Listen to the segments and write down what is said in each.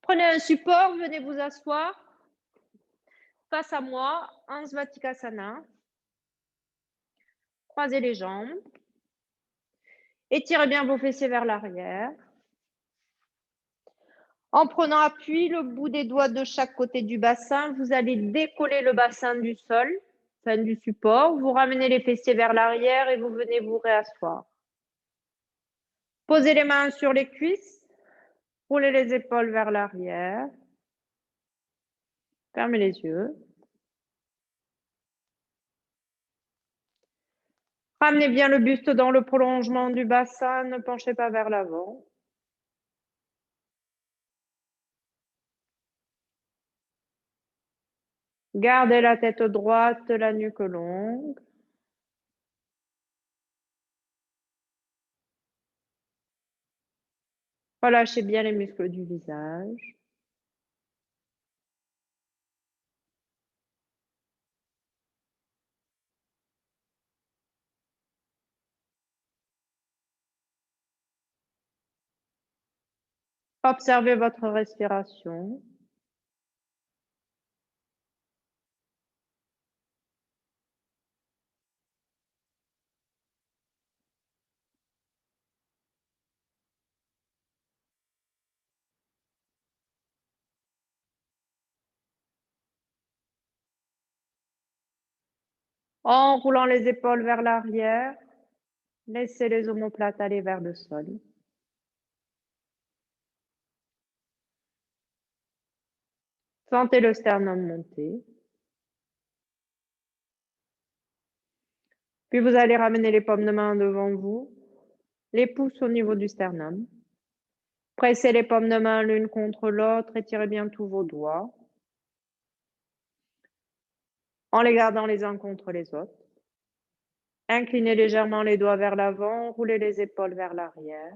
Prenez un support, venez vous asseoir face à moi en Svatikasana. Croisez les jambes. Étirez bien vos fessiers vers l'arrière. En prenant appui, le bout des doigts de chaque côté du bassin, vous allez décoller le bassin du sol, enfin du support. Vous ramenez les fessiers vers l'arrière et vous venez vous réasseoir. Posez les mains sur les cuisses. Roulez les épaules vers l'arrière. Fermez les yeux. Ramenez bien le buste dans le prolongement du bassin, ne penchez pas vers l'avant. Gardez la tête droite, la nuque longue. Relâchez bien les muscles du visage. Observez votre respiration. En roulant les épaules vers l'arrière, laissez les omoplates aller vers le sol. Sentez le sternum monter. Puis vous allez ramener les paumes de main devant vous, les pouces au niveau du sternum. Pressez les paumes de main l'une contre l'autre, étirez bien tous vos doigts, en les gardant les uns contre les autres. Inclinez légèrement les doigts vers l'avant, roulez les épaules vers l'arrière.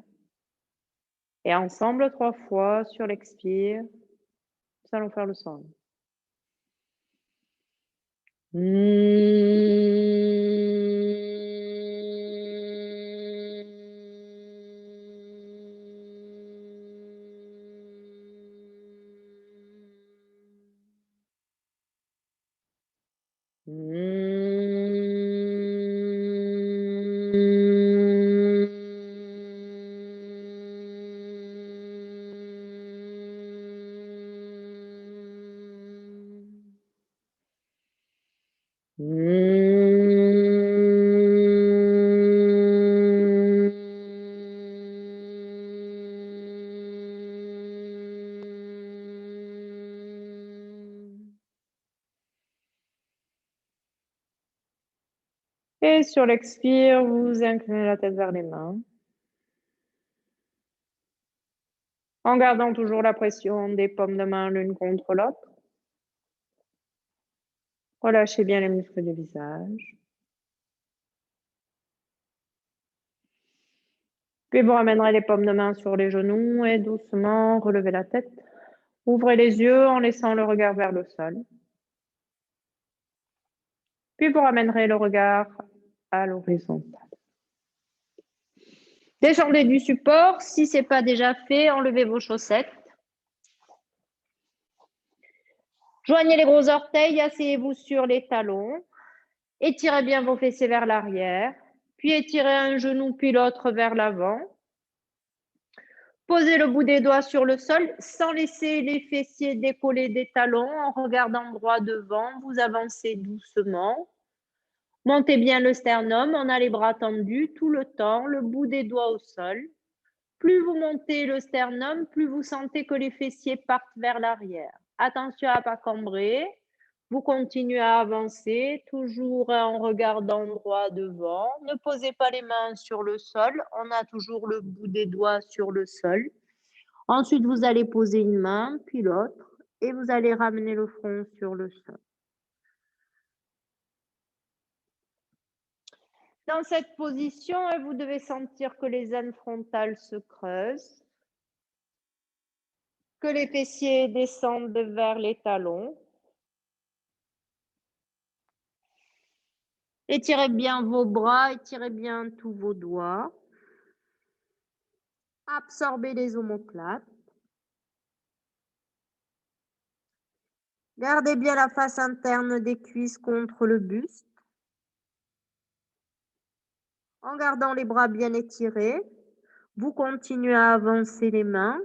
Et ensemble 3 fois sur l'expire, nous allons faire le son. Et sur l'expire, vous inclinez la tête vers les mains. En gardant toujours la pression des paumes de main l'une contre l'autre. Relâchez bien les muscles du visage. Puis vous ramènerez les paumes de main sur les genoux et doucement relevez la tête. Ouvrez les yeux en laissant le regard vers le sol. Puis vous ramènerez le regard à l'horizontale. Descendez du support. Si ce n'est pas déjà fait, enlevez vos chaussettes. Joignez les gros orteils, asseyez-vous sur les talons. Étirez bien vos fessiers vers l'arrière. Puis étirez un genou puis l'autre vers l'avant. Posez le bout des doigts sur le sol sans laisser les fessiers décoller des talons. En regardant droit devant, vous avancez doucement. Montez bien le sternum, on a les bras tendus tout le temps, le bout des doigts au sol. Plus vous montez le sternum, plus vous sentez que les fessiers partent vers l'arrière. Attention à ne pas cambrer. Vous continuez à avancer, toujours en regardant droit devant. Ne posez pas les mains sur le sol. On a toujours le bout des doigts sur le sol. Ensuite, vous allez poser une main, puis l'autre, et vous allez ramener le front sur le sol. Dans cette position, vous devez sentir que les aines frontales se creusent, que les fessiers descendent vers les talons. Étirez bien vos bras, étirez bien tous vos doigts. Absorbez les omoplates. Gardez bien la face interne des cuisses contre le buste. En gardant les bras bien étirés, vous continuez à avancer les mains.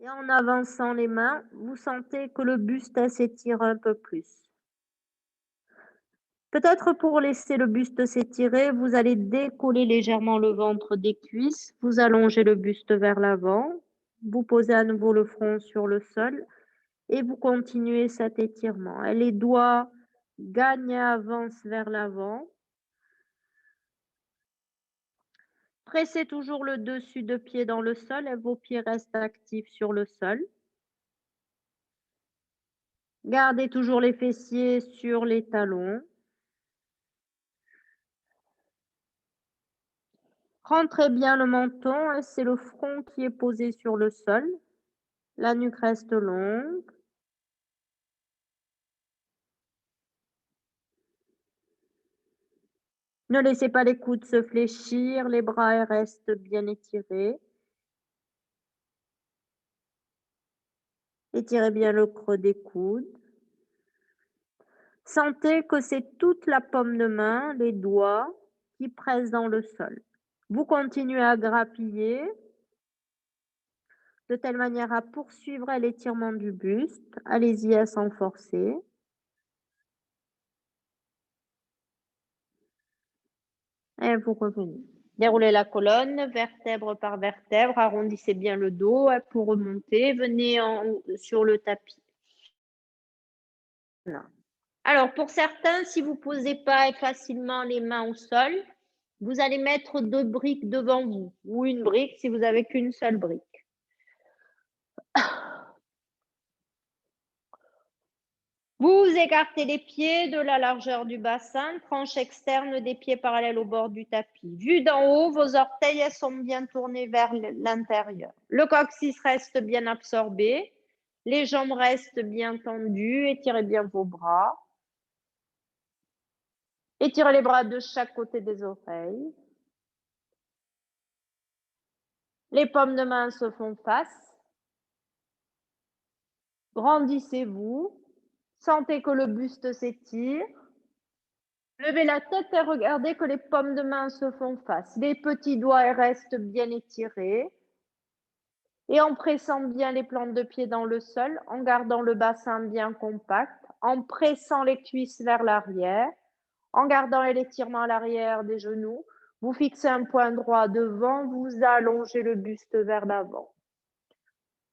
Et en avançant les mains, vous sentez que le buste s'étire un peu plus. Peut-être pour laisser le buste s'étirer, vous allez décoller légèrement le ventre des cuisses, vous allongez le buste vers l'avant, vous posez à nouveau le front sur le sol et vous continuez cet étirement. Et les doigts gagnent et avancent vers l'avant. Pressez toujours le dessus de pied dans le sol et vos pieds restent actifs sur le sol. Gardez toujours les fessiers sur les talons. Rentrez bien le menton et c'est le front qui est posé sur le sol. La nuque reste longue. Ne laissez pas les coudes se fléchir, les bras restent bien étirés. Étirez bien le creux des coudes. Sentez que c'est toute la paume de main, les doigts, qui pressent dans le sol. Vous continuez à grappiller de telle manière à poursuivre l'étirement du buste. Allez-y sans forcer. Et vous revenez. Déroulez la colonne, vertèbre par vertèbre, arrondissez bien le dos pour remonter. Venez sur le tapis. Voilà. Alors, pour certains, si vous ne posez pas facilement les mains au sol, vous allez mettre 2 briques devant vous, ou une brique si vous n'avez qu'une seule brique. Vous écartez les pieds de la largeur du bassin, tranche externe des pieds parallèles au bord du tapis. Vu d'en haut, vos orteils sont bien tournés vers l'intérieur. Le coccyx reste bien absorbé, les jambes restent bien tendues, étirez bien vos bras. Étirez les bras de chaque côté des oreilles. Les paumes de main se font face. Grandissez-vous. Sentez que le buste s'étire. Levez la tête et regardez que les paumes de main se font face. Les petits doigts restent bien étirés. Et en pressant bien les plantes de pied dans le sol, en gardant le bassin bien compact, en pressant les cuisses vers l'arrière, en gardant l'étirement à l'arrière des genoux, vous fixez un point droit devant, vous allongez le buste vers l'avant.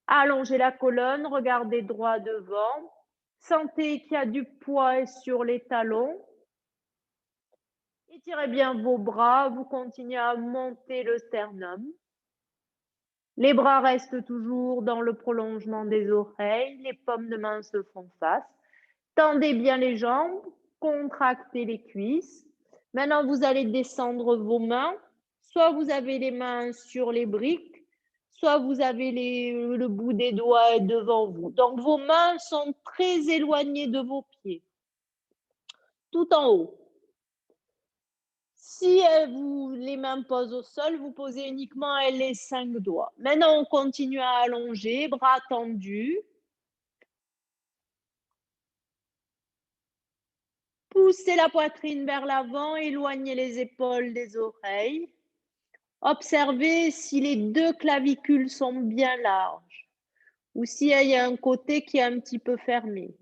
Allongez la colonne, regardez droit devant. Sentez qu'il y a du poids sur les talons. Étirez bien vos bras, vous continuez à monter le sternum. Les bras restent toujours dans le prolongement des oreilles, les paumes de main se font face. Tendez bien les jambes, contractez les cuisses. Maintenant, vous allez descendre vos mains. Soit vous avez les mains sur les briques, soit vous avez le bout des doigts devant vous. Donc, vos mains sont très éloignées de vos pieds, tout en haut. Si les mains posent au sol, vous posez uniquement les 5 doigts. Maintenant, on continue à allonger, bras tendus. Poussez la poitrine vers l'avant, éloignez les épaules des oreilles. Observez si les 2 clavicules sont bien larges ou s'il y a un côté qui est un petit peu fermé.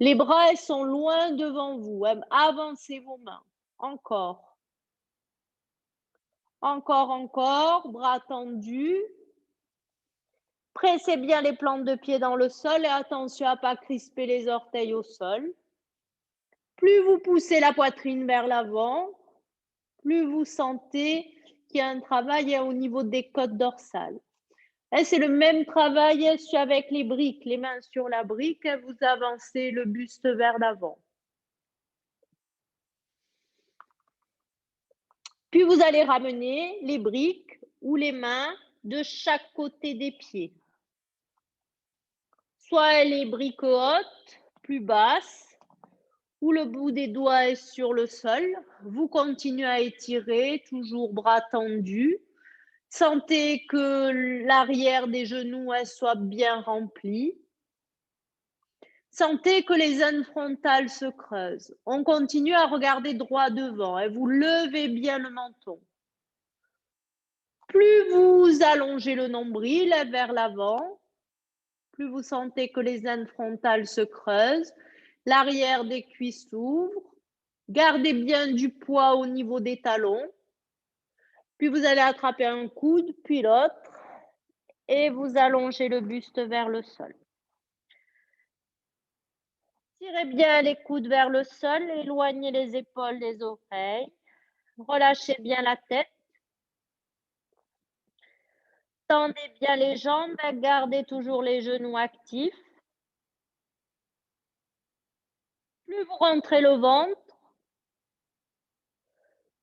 Les bras sont loin devant vous. Avancez vos mains. Encore. Encore, encore. Bras tendus. Pressez bien les plantes de pied dans le sol et attention à ne pas crisper les orteils au sol. Plus vous poussez la poitrine vers l'avant, plus vous sentez qu'il y a un travail au niveau des côtes dorsales. C'est le même travail avec les briques. Les mains sur la brique, vous avancez le buste vers l'avant. Puis vous allez ramener les briques ou les mains de chaque côté des pieds. Soit les briques hautes, plus basses, ou le bout des doigts est sur le sol. Vous continuez à étirer, toujours bras tendus. Sentez que l'arrière des genoux soit bien rempli. Sentez que les zones frontales se creusent. On continue à regarder droit devant et vous levez bien le menton. Plus vous allongez le nombril vers l'avant, plus vous sentez que les zones frontales se creusent, l'arrière des cuisses s'ouvre. Gardez bien du poids au niveau des talons. Puis vous allez attraper un coude, puis l'autre, et vous allongez le buste vers le sol. Tirez bien les coudes vers le sol, éloignez les épaules des oreilles. Relâchez bien la tête. Tendez bien les jambes, gardez toujours les genoux actifs. Plus vous rentrez le ventre,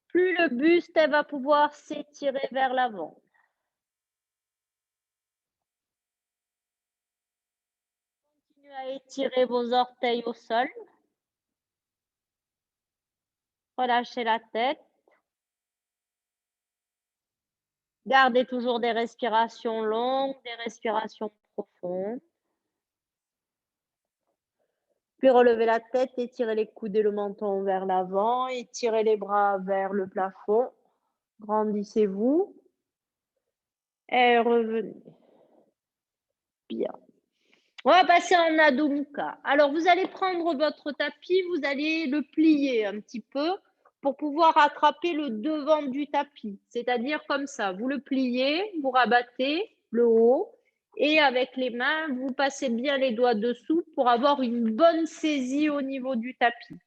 plus le buste va pouvoir s'étirer vers l'avant. Continuez à étirer vos orteils au sol. Relâchez la tête. Gardez toujours des respirations longues, des respirations profondes. Puis relevez la tête, étirez les coudes et le menton vers l'avant, étirez les bras vers le plafond. Grandissez-vous et revenez. Bien. On va passer en Adho Mukha. Alors, vous allez prendre votre tapis, vous allez le plier un petit peu pour pouvoir attraper le devant du tapis. C'est-à-dire comme ça, vous le pliez, vous rabattez le haut et avec les mains, vous passez bien les doigts dessous pour avoir une bonne saisie au niveau du tapis.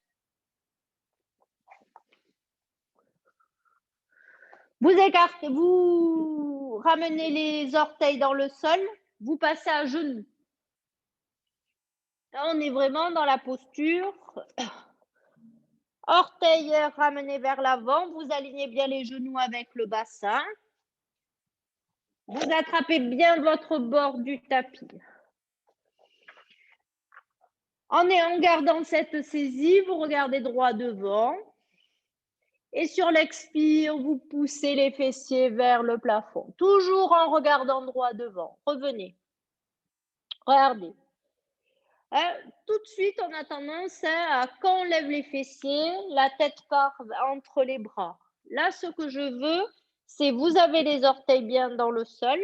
Vous écartez, vous ramenez les orteils dans le sol, vous passez à genoux. Là, on est vraiment dans la posture. Orteils ramenés vers l'avant, vous alignez bien les genoux avec le bassin. Vous attrapez bien votre bord du tapis. En gardant cette saisie, vous regardez droit devant. Et sur l'expire, vous poussez les fessiers vers le plafond. Toujours en regardant droit devant. Revenez. Regardez. Tout de suite, on a tendance à, quand on lève les fessiers, la tête part entre les bras. Là, ce que je veux, c'est vous avez les orteils bien dans le sol,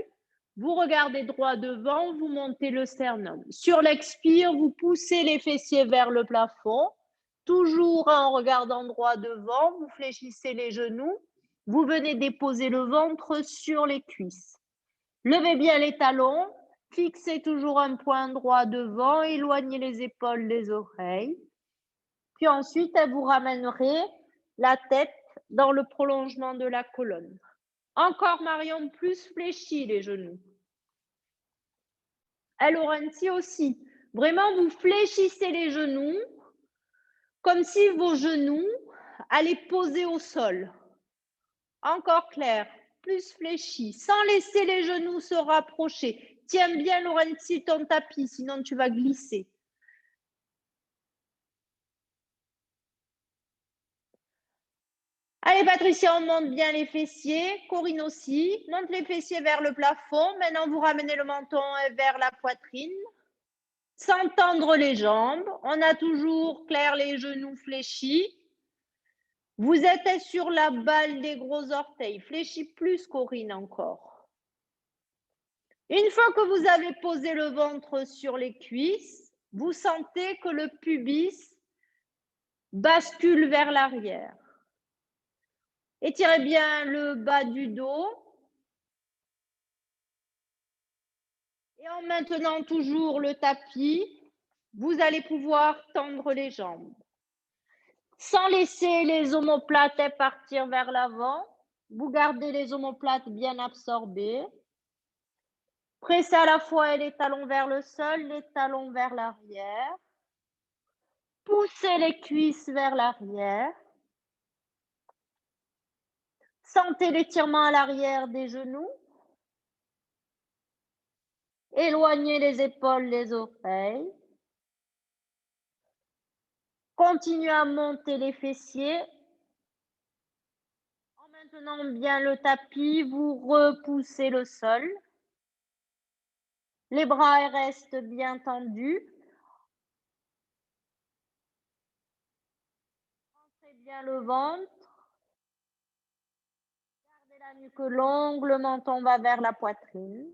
vous regardez droit devant, vous montez le sternum. Sur l'expire, vous poussez les fessiers vers le plafond, toujours en regardant droit devant, vous fléchissez les genoux, vous venez déposer le ventre sur les cuisses. Levez bien les talons, fixez toujours un point droit devant, éloignez les épaules des oreilles. Puis ensuite, vous ramènerez la tête dans le prolongement de la colonne. Encore Marion, plus fléchis les genoux. Laurenti aussi. Vraiment, vous fléchissez les genoux comme si vos genoux allaient poser au sol. Encore clair, plus fléchi, sans laisser les genoux se rapprocher. Tiens bien, Laurenti, ton tapis, sinon tu vas glisser. Allez, Patricia, on monte bien les fessiers. Corinne aussi. Monte les fessiers vers le plafond. Maintenant, vous ramenez le menton vers la poitrine. Sans tendre les jambes. On a toujours, Claire, les genoux fléchis. Vous êtes sur la balle des gros orteils. Fléchis plus, Corinne, encore. Une fois que vous avez posé le ventre sur les cuisses, vous sentez que le pubis bascule vers l'arrière. Étirez bien le bas du dos. Et en maintenant toujours le tapis, vous allez pouvoir tendre les jambes. Sans laisser les omoplates partir vers l'avant, vous gardez les omoplates bien absorbées. Pressez à la fois les talons vers le sol, les talons vers l'arrière. Poussez les cuisses vers l'arrière. Sentez l'étirement à l'arrière des genoux. Éloignez les épaules des oreilles. Continuez à monter les fessiers. En Maintenant bien le tapis, vous repoussez le sol. Les bras restent bien tendus. Rentrez bien le ventre. Gardez la nuque longue, le menton va vers la poitrine.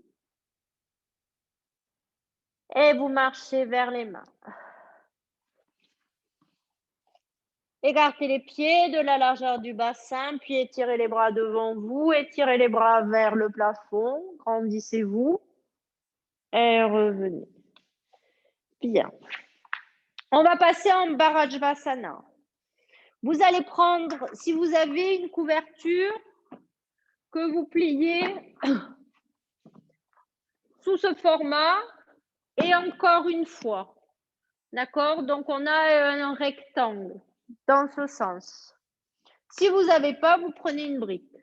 Et vous marchez vers les mains. Écartez les pieds de la largeur du bassin, puis étirez les bras devant vous, étirez les bras vers le plafond, grandissez-vous et revenez. Bien. On va passer en Bharajvasana. Vous allez prendre, si vous avez une couverture, que vous pliez sous ce format et encore une fois. D'accord? Donc, on a un rectangle dans ce sens. Si vous n'avez pas, vous prenez une brique.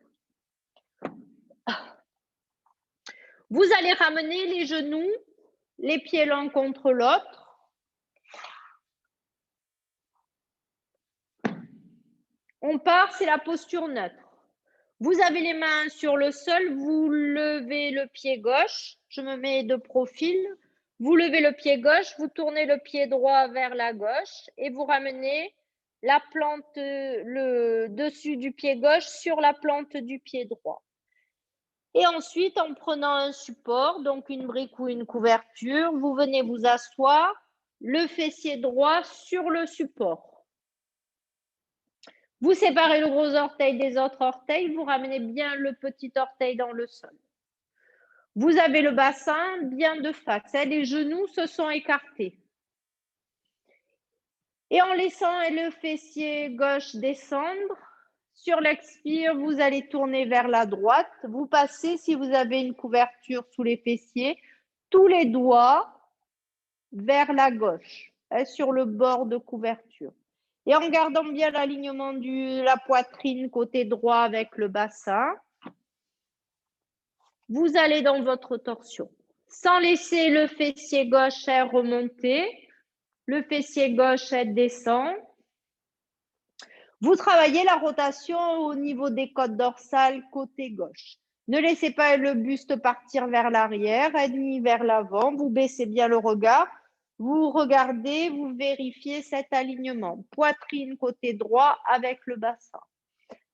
Vous allez ramener les genoux, les pieds l'un contre l'autre. On part, c'est la posture neutre. Vous avez les mains sur le sol, vous levez le pied gauche. Je me mets de profil. Vous levez le pied gauche, vous tournez le pied droit vers la gauche et vous ramenez la plante, le dessus du pied gauche sur la plante du pied droit. Et ensuite, en prenant un support, donc une brique ou une couverture, vous venez vous asseoir, le fessier droit sur le support. Vous séparez le gros orteil des autres orteils, vous ramenez bien le petit orteil dans le sol. Vous avez le bassin bien de face, les genoux se sont écartés. Et en laissant le fessier gauche descendre, sur l'expire, vous allez tourner vers la droite. Vous passez, si vous avez une couverture sous les fessiers, tous les doigts vers la gauche, sur le bord de couverture. Et en gardant bien l'alignement de la poitrine côté droit avec le bassin, vous allez dans votre torsion. Sans laisser le fessier gauche remonter, le fessier gauche descend. Vous travaillez la rotation au niveau des côtes dorsales côté gauche. Ne laissez pas le buste partir vers l'arrière, ni vers l'avant. Vous baissez bien le regard. Vous regardez, vous vérifiez cet alignement. Poitrine côté droit avec le bassin.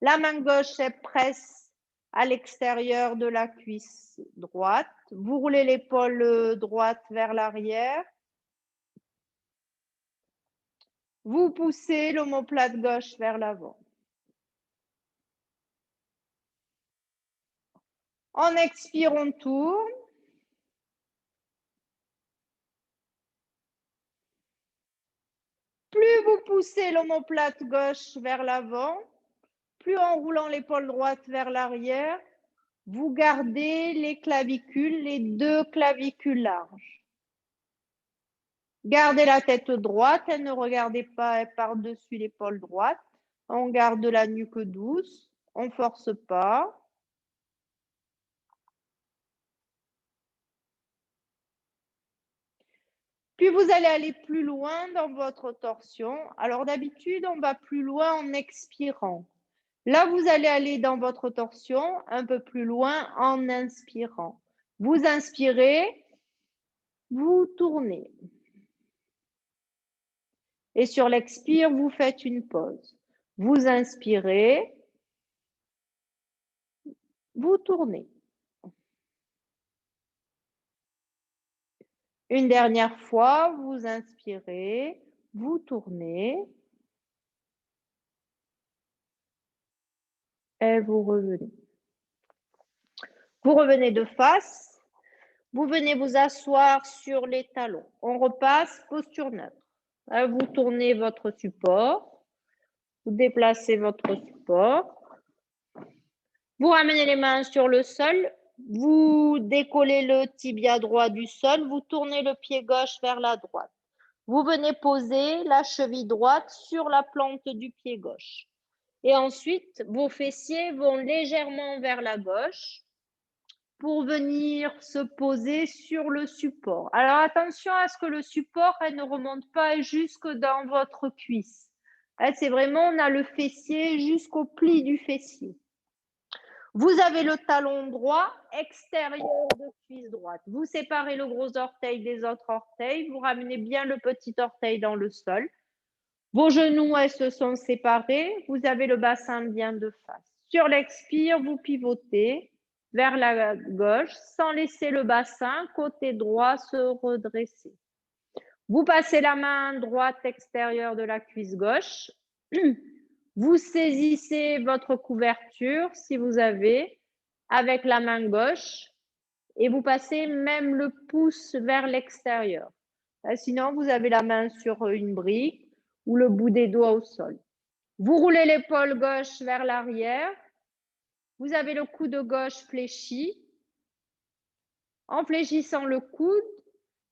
La main gauche presse à l'extérieur de la cuisse droite. Vous roulez l'épaule droite vers l'arrière. Vous poussez l'omoplate gauche vers l'avant. En expire, on tourne. Plus vous poussez l'omoplate gauche vers l'avant, plus en roulant l'épaule droite vers l'arrière, vous gardez les clavicules, les deux clavicules larges. Gardez la tête droite et ne regardez pas par-dessus l'épaule droite. On garde la nuque douce, on ne force pas. Puis vous allez aller plus loin dans votre torsion. Alors d'habitude, on va plus loin en expirant. Là, vous allez aller dans votre torsion un peu plus loin en inspirant. Vous inspirez, vous tournez. Et sur l'expire, vous faites une pause. Vous inspirez, vous tournez. Une dernière fois, vous inspirez, vous tournez et vous revenez. Vous revenez de face, vous venez vous asseoir sur les talons. On repasse, posture neutre. Vous tournez votre support, vous déplacez votre support. Vous ramenez les mains sur le sol, vous décollez le tibia droit du sol, vous tournez le pied gauche vers la droite. Vous venez poser la cheville droite sur la plante du pied gauche. Et ensuite, vos fessiers vont légèrement vers la gauche pour venir se poser sur le support. Alors attention à ce que le support ne remonte pas jusque dans votre cuisse. C'est vraiment, on a le fessier jusqu'au pli du fessier. Vous avez le talon droit extérieur de cuisse droite. Vous séparez le gros orteil des autres orteils. Vous ramenez bien le petit orteil dans le sol. Vos genoux se sont séparés. Vous avez le bassin bien de face. Sur l'expire, vous pivotez vers la gauche sans laisser le bassin côté droit se redresser. Vous passez la main droite extérieure de la cuisse gauche. Vous saisissez votre couverture, si vous avez, avec la main gauche et vous passez même le pouce vers l'extérieur. Sinon, vous avez la main sur une brique ou le bout des doigts au sol. Vous roulez l'épaule gauche vers l'arrière. Vous avez le coude gauche fléchi. En fléchissant le coude,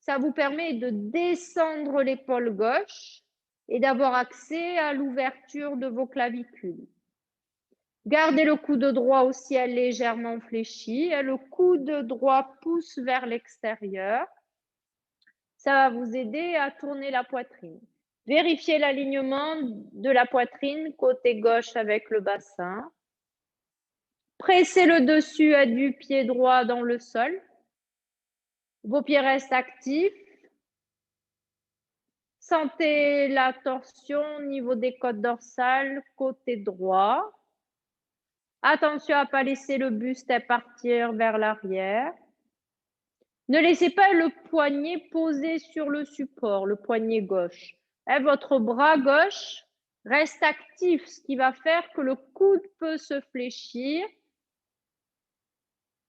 ça vous permet de descendre l'épaule gauche et d'avoir accès à l'ouverture de vos clavicules. Gardez le coude droit au ciel légèrement fléchi et le coude droit pousse vers l'extérieur. Ça va vous aider à tourner la poitrine. Vérifiez l'alignement de la poitrine côté gauche avec le bassin. Pressez le dessus du pied droit dans le sol. Vos pieds restent actifs. Sentez la torsion au niveau des côtes dorsales côté droit. Attention à ne pas laisser le buste partir vers l'arrière. Ne laissez pas le poignet posé sur le support, le poignet gauche. Votre bras gauche reste actif, ce qui va faire que le coude peut se fléchir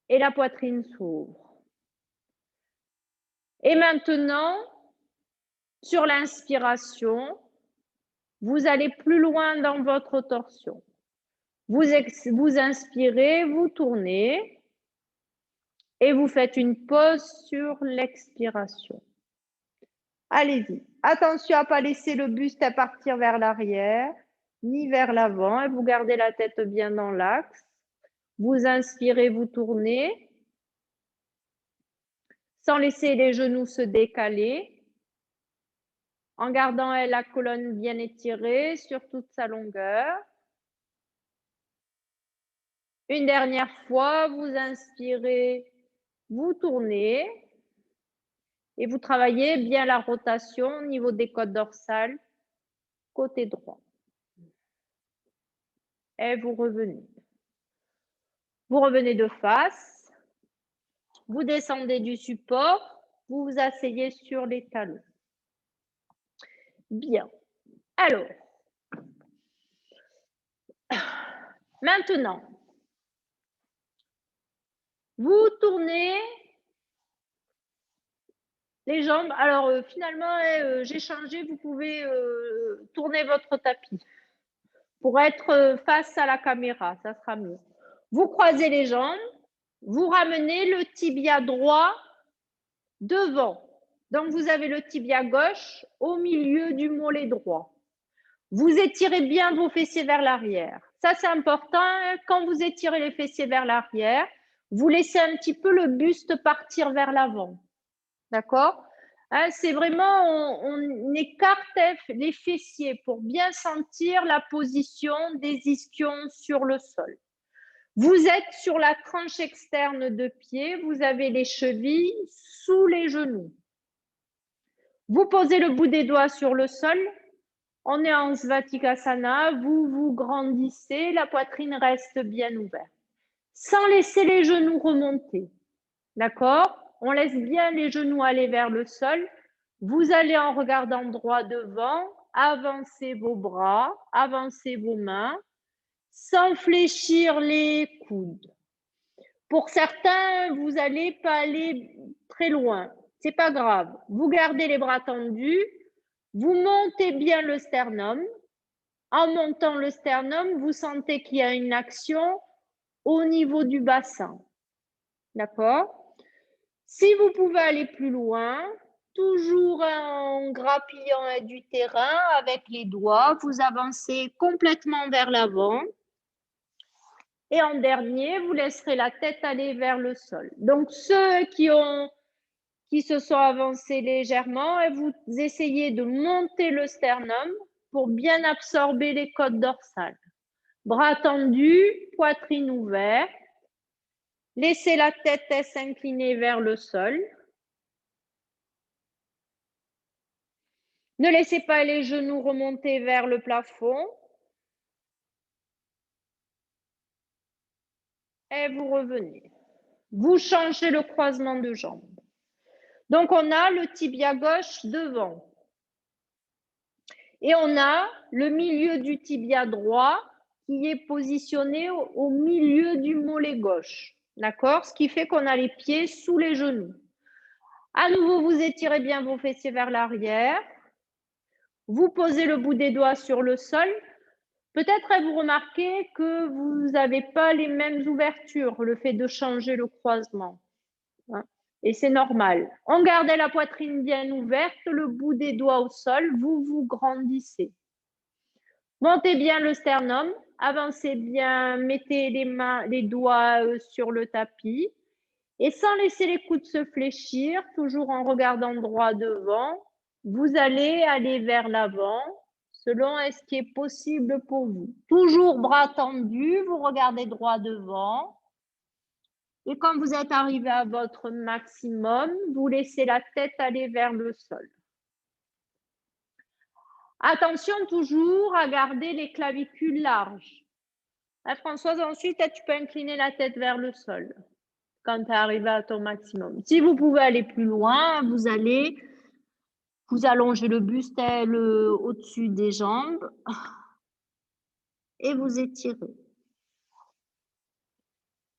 et la poitrine s'ouvre. Et maintenant, sur l'inspiration, vous allez plus loin dans votre torsion. Vous inspirez, vous tournez et vous faites une pause sur l'expiration. Allez-y. Attention à ne pas laisser le buste partir vers l'arrière ni vers l'avant et vous gardez la tête bien dans l'axe. Vous inspirez, vous tournez sans laisser les genoux se décaler en gardant la colonne bien étirée sur toute sa longueur. Une dernière fois, vous inspirez, vous tournez et vous travaillez bien la rotation au niveau des côtes dorsales, côté droit. Et vous revenez. Vous revenez de face, vous descendez du support, vous vous asseyez sur les talons. Bien. Alors, maintenant, vous tournez les jambes. Alors, finalement, j'ai changé, vous pouvez tourner votre tapis pour être face à la caméra, ça sera mieux. Vous croisez les jambes, vous ramenez le tibia droit devant. Donc, vous avez le tibia gauche au milieu du mollet droit. Vous étirez bien vos fessiers vers l'arrière. Ça, c'est important. Quand vous étirez les fessiers vers l'arrière, vous laissez un petit peu le buste partir vers l'avant. D'accord? C'est vraiment, on écarte les fessiers pour bien sentir la position des ischions sur le sol. Vous êtes sur la tranche externe de pied, vous avez les chevilles sous les genoux. Vous posez le bout des doigts sur le sol. On est en Svatikasana, vous vous grandissez, la poitrine reste bien ouverte. Sans laisser les genoux remonter. D'accord? On laisse bien les genoux aller vers le sol. Vous allez en regardant droit devant, avancez vos bras, avancez vos mains, sans fléchir les coudes. Pour certains, vous n'allez pas aller très loin. C'est pas grave. Vous gardez les bras tendus, vous montez bien le sternum. En montant le sternum, vous sentez qu'il y a une action au niveau du bassin. D'accord? Si vous pouvez aller plus loin, toujours en grappillant du terrain avec les doigts, vous avancez complètement vers l'avant. Et en dernier, vous laisserez la tête aller vers le sol. Donc, ceux qui se sont avancés légèrement, et vous essayez de monter le sternum pour bien absorber les côtes dorsales. Bras tendus, poitrine ouverte. Laissez la tête s'incliner vers le sol. Ne laissez pas les genoux remonter vers le plafond. Et vous revenez. Vous changez le croisement de jambes. Donc, on a le tibia gauche devant. Et on a le milieu du tibia droit qui est positionné au milieu du mollet gauche. D'accord? Ce qui fait qu'on a les pieds sous les genoux. À nouveau, vous étirez bien vos fessiers vers l'arrière. Vous posez le bout des doigts sur le sol. Peut-être vous remarquez que vous n'avez pas les mêmes ouvertures, le fait de changer le croisement. Et c'est normal. On garde la poitrine bien ouverte, le bout des doigts au sol, vous vous grandissez. Montez bien le sternum, avancez bien, mettez les doigts sur le tapis et sans laisser les coudes se fléchir, toujours en regardant droit devant, vous allez aller vers l'avant selon ce qui est possible pour vous. Toujours bras tendus, vous regardez droit devant. Et quand vous êtes arrivé à votre maximum, vous laissez la tête aller vers le sol. Attention toujours à garder les clavicules larges. Françoise, ensuite, tu peux incliner la tête vers le sol quand tu es arrivé à ton maximum. Si vous pouvez aller plus loin, vous allongez le buste au-dessus des jambes et vous étirez.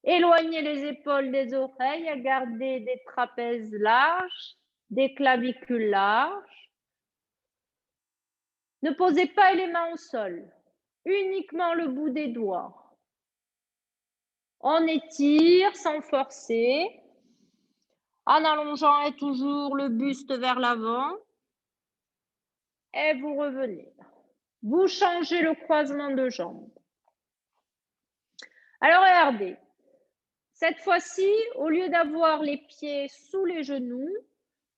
Éloignez les épaules des oreilles, gardez des trapèzes larges, des clavicules larges. Ne posez pas les mains au sol, uniquement le bout des doigts. On étire sans forcer, en allongeant toujours le buste vers l'avant. Et vous revenez. Vous changez le croisement de jambes. Alors regardez, cette fois-ci, au lieu d'avoir les pieds sous les genoux,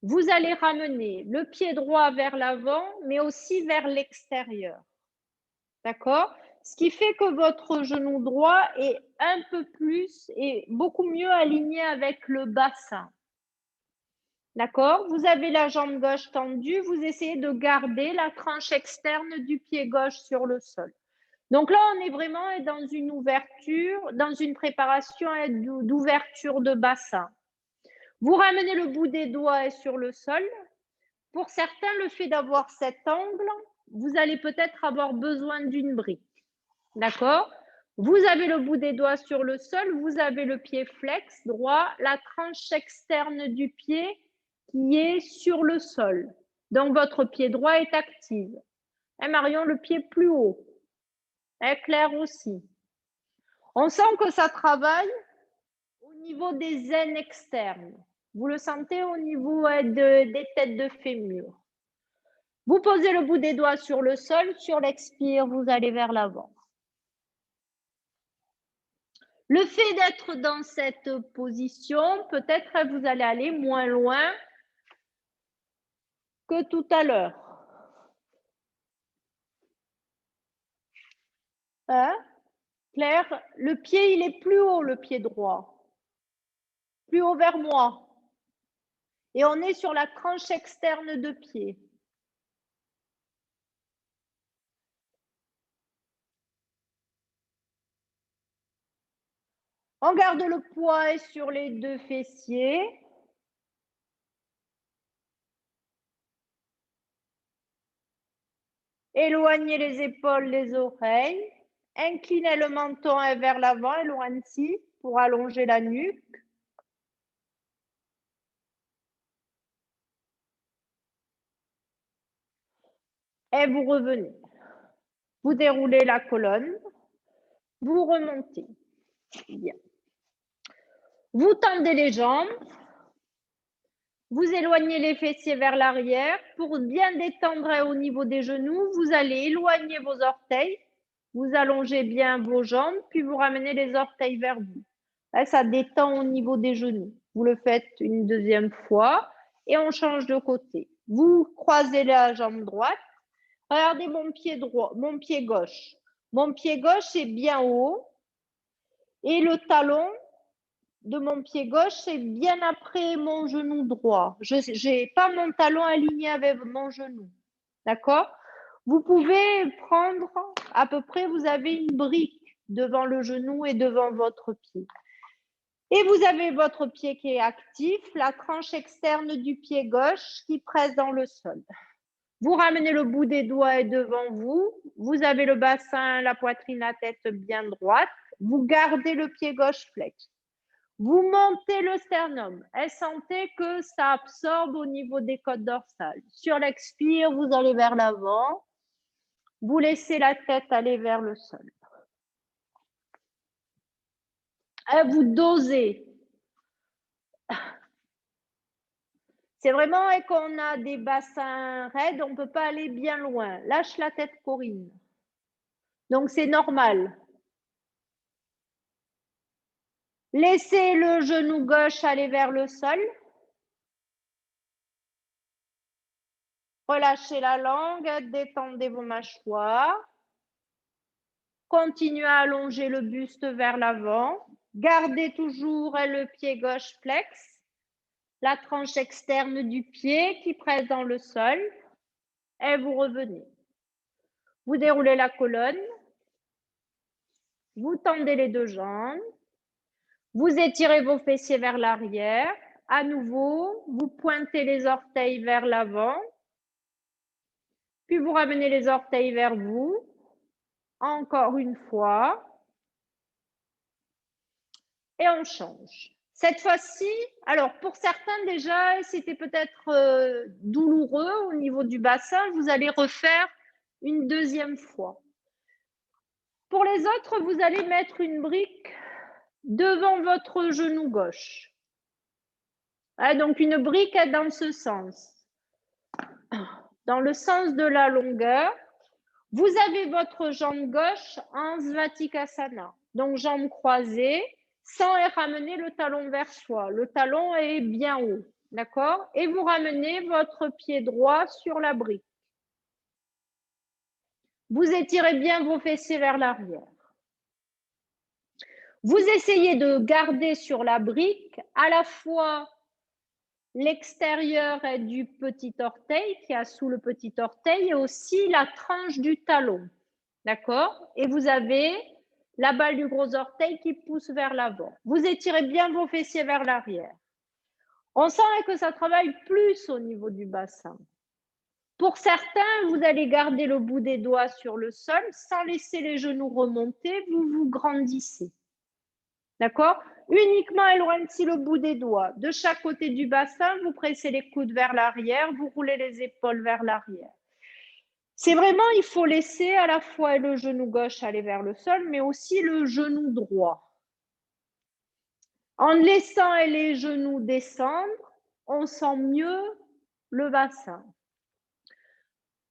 vous allez ramener le pied droit vers l'avant, mais aussi vers l'extérieur. D'accord? Ce qui fait que votre genou droit est un peu plus et beaucoup mieux aligné avec le bassin. D'accord? Vous avez la jambe gauche tendue, vous essayez de garder la tranche externe du pied gauche sur le sol. Donc là, on est vraiment dans une ouverture, dans une préparation d'ouverture de bassin. Vous ramenez le bout des doigts sur le sol. Pour certains, le fait d'avoir cet angle, vous allez peut-être avoir besoin d'une brique. D'accord? Vous avez le bout des doigts sur le sol, vous avez le pied flex droit, la tranche externe du pied qui est sur le sol. Donc, votre pied droit est actif. Et Marion, le pied plus haut. Et Claire aussi. On sent que ça travaille au niveau des aines externes. Vous le sentez au niveau des têtes de fémur. Vous posez le bout des doigts sur le sol. Sur l'expire, vous allez vers l'avant. Le fait d'être dans cette position, peut-être vous allez aller moins loin que tout à l'heure. Hein? Claire, le pied, il est plus haut, le pied droit. Plus haut vers moi. Et on est sur la tranche externe de pied. On garde le poids sur les deux fessiers. Éloignez les épaules des oreilles. Inclinez le menton vers l'avant, éloignez pour allonger la nuque. Et vous revenez. Vous déroulez la colonne. Vous remontez. Bien. Vous tendez les jambes. Vous éloignez les fessiers vers l'arrière. Pour bien détendre au niveau des genoux, vous allez éloigner vos orteils. Vous allongez bien vos jambes, puis vous ramenez les orteils vers vous. Là, ça détend au niveau des genoux. Vous le faites une deuxième fois et on change de côté. Vous croisez la jambe droite. Regardez mon pied droit, mon pied gauche. Mon pied gauche est bien haut et le talon de mon pied gauche, c'est bien après mon genou droit. Je n'ai pas mon talon aligné avec mon genou. D'accord? Vous pouvez prendre à peu près, vous avez une brique devant le genou et devant votre pied. Et vous avez votre pied qui est actif, la tranche externe du pied gauche qui presse dans le sol. Vous ramenez le bout des doigts devant vous. Vous avez le bassin, la poitrine, la tête bien droite. Vous gardez le pied gauche flex. Vous montez le sternum et sentez que ça absorbe au niveau des côtes dorsales. Sur l'expire, vous allez vers l'avant. Vous laissez la tête aller vers le sol. Et vous dosez. C'est vraiment qu'on a des bassins raides, on ne peut pas aller bien loin. Lâche la tête, Corinne. Donc, c'est normal. Laissez le genou gauche aller vers le sol. Relâchez la langue, détendez vos mâchoires. Continuez à allonger le buste vers l'avant. Gardez toujours le pied gauche flex. La tranche externe du pied qui presse dans le sol. Et vous revenez. Vous déroulez la colonne. Vous tendez les deux jambes. Vous étirez vos fessiers vers l'arrière. À nouveau, vous pointez les orteils vers l'avant. Puis vous ramenez les orteils vers vous. Encore une fois. Et on change. Cette fois-ci, alors pour certains déjà, c'était peut-être douloureux au niveau du bassin. Vous allez refaire une deuxième fois. Pour les autres, vous allez mettre une brique devant votre genou gauche. Donc une brique est dans ce sens. Dans le sens de la longueur, vous avez votre jambe gauche en Svatikasana. Donc jambes croisées, sans ramener le talon vers soi. Le talon est bien haut, d'accord? Et vous ramenez votre pied droit sur la brique. Vous étirez bien vos fessiers vers l'arrière. Vous essayez de garder sur la brique à la fois l'extérieur du petit orteil qui est sous le petit orteil et aussi la tranche du talon, d'accord? Et vous avez la balle du gros orteil qui pousse vers l'avant. Vous étirez bien vos fessiers vers l'arrière. On sent que ça travaille plus au niveau du bassin. Pour certains, vous allez garder le bout des doigts sur le sol sans laisser les genoux remonter, vous vous grandissez. D'accord? Uniquement éloignez le bout des doigts. De chaque côté du bassin, vous pressez les coudes vers l'arrière, vous roulez les épaules vers l'arrière. C'est vraiment, il faut laisser à la fois le genou gauche aller vers le sol, mais aussi le genou droit. En laissant les genoux descendre, on sent mieux le bassin.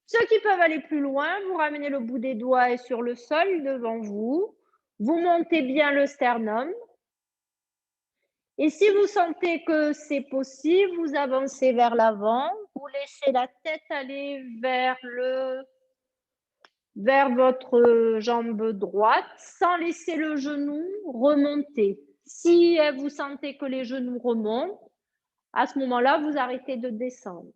Ceux qui peuvent aller plus loin, vous ramenez le bout des doigts et sur le sol devant vous. Vous montez bien le sternum. Et si vous sentez que c'est possible, vous avancez vers l'avant. Vous laissez la tête aller vers votre jambe droite sans laisser le genou remonter. Si vous sentez que les genoux remontent, à ce moment-là, vous arrêtez de descendre.